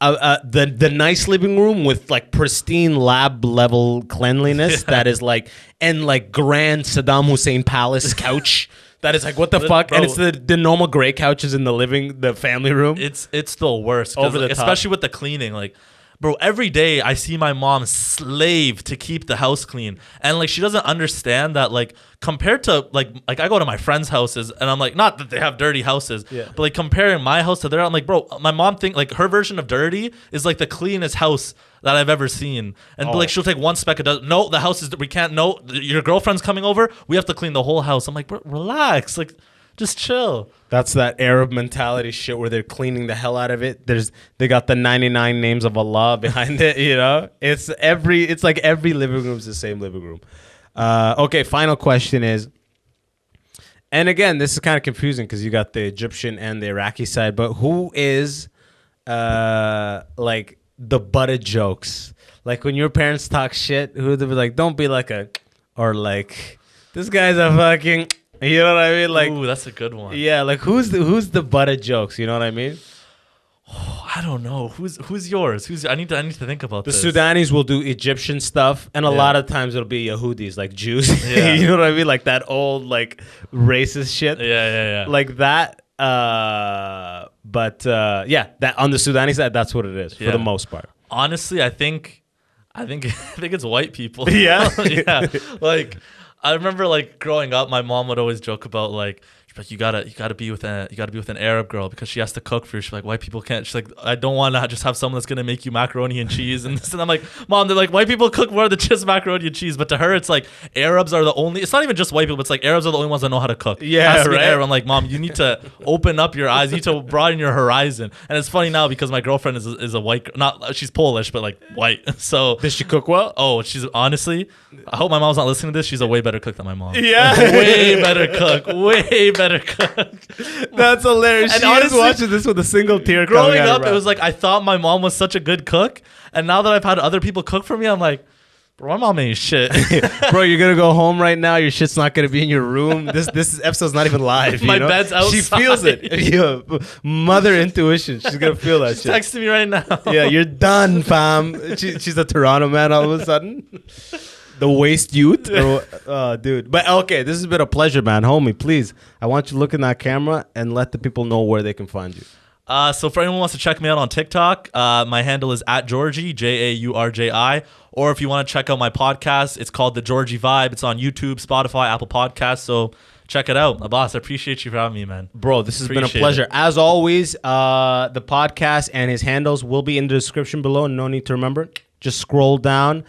The nice living room with like pristine lab level cleanliness that is like and like grand Saddam Hussein palace couch that is like what the fuck, Bro. and it's the normal gray couches in the family room. It's the worst. 'Cause, Over the like, top. especially with the cleaning. Like, bro, every day I see my mom slave to keep the house clean, and like she doesn't understand that like compared to like I go to my friends' houses and I'm like, not that they have dirty houses, Yeah. but like comparing my house to theirs, I'm like, bro, my mom think like her version of dirty is like the cleanest house that I've ever seen, and Oh. like she'll take one speck of dust. No, the house is we can't. No, your girlfriend's coming over. We have to clean the whole house. I'm like, bro, relax, like just chill. That's that Arab mentality shit where they're cleaning the hell out of it. They got the 99 names of Allah behind it, you know? It's like every living room is the same living room. Okay, final question is, and again, this is kind of confusing because you got the Egyptian and the Iraqi side, but who is like the butt of jokes? Like when your parents talk shit, who they be like, don't be like or like, this guy's a fucking, you know what I mean? Like, Ooh, that's a good one. yeah, like who's the butt of jokes? You know what I mean? I don't know who's yours. I need to think about The this. Sudanese will do Egyptian stuff, and a Yeah. lot of times it'll be Yahudis, like Jews. Yeah. You know what I mean? Like that old like racist shit, Yeah. like that. But yeah, that on the Sudanese side, that's what it is for Yeah. the most part. Honestly, I think it's white people. Yeah? Yeah. Like I remember like growing up, my mom would always joke about like you gotta be with an Arab girl because she has to cook for you. She's like, white people can't. She's like, I don't want to just have someone that's gonna make you macaroni and cheese and this. And I'm like, Mom, they're like, white people cook more than just macaroni and cheese. But to her, it's like Arabs are the only. It's not even just white people. It's like Arabs are the only ones that know how to cook. Yeah, It has to be right. Arab. I'm like, Mom, you need to open up your eyes. You need to broaden your horizon. And it's funny now because my girlfriend is a white. Not she's Polish, but like white. So Does she cook well? oh, she's honestly. I hope my mom's not listening to this. She's a way better cook than my mom. Yeah. Way better cook. Way better cook. That's hilarious. And She is honestly, watching this with a single tear Growing coming out up, of her it was like I thought my mom was such a good cook, and now that I've had other people cook for me, I'm like, bro, my mom ain't shit. mouth. Bro, you're gonna go home right now. Your shit's not gonna be in your room. This episode's not even live. My you know? bed's She outside. feels it. Yeah, mother intuition. She's gonna feel that shit. Texting me right now. Yeah, you're done, fam. She's a Toronto man all of a sudden. The waste youth. Oh, dude. But okay, this has been a pleasure, man. Homie, please. I want you to look in that camera and let the people know where they can find you. So for anyone who wants to check me out on TikTok, my handle is @Georgie, JAURJI. Or if you want to check out my podcast, it's called The Georgie Vibe. It's on YouTube, Spotify, Apple Podcasts. So check it out. Abbas, I appreciate you for having me, man. Bro, this has been a pleasure. As always, the podcast and his handles will be in the description below. No need to remember it. Just scroll down.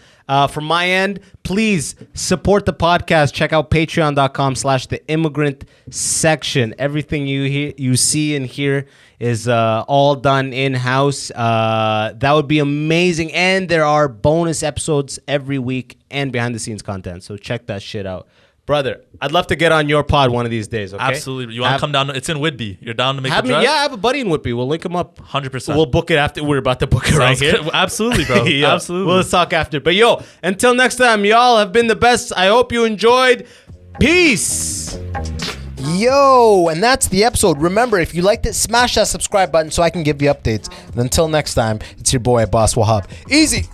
From my end, please support the podcast. Check out patreon.com/the Immigrant Section. Everything you see and hear is all done in-house. That would be amazing. And there are bonus episodes every week and behind-the-scenes content. So check that shit out. Brother, I'd love to get on your pod one of these days, okay? Absolutely. You want to come down? It's in Whitby. You're down to make the drive? Yeah, I have a buddy in Whitby. We'll link him up. 100%. We'll book it after. We're about to book it right here. Absolutely, bro. Yeah. Absolutely. Well, let's talk after. But yo, until next time, y'all have been the best. I hope you enjoyed. Peace. Yo, and that's the episode. Remember, if you liked it, smash that subscribe button so I can give you updates. And until next time, it's your boy, Abbas Wahab. Easy.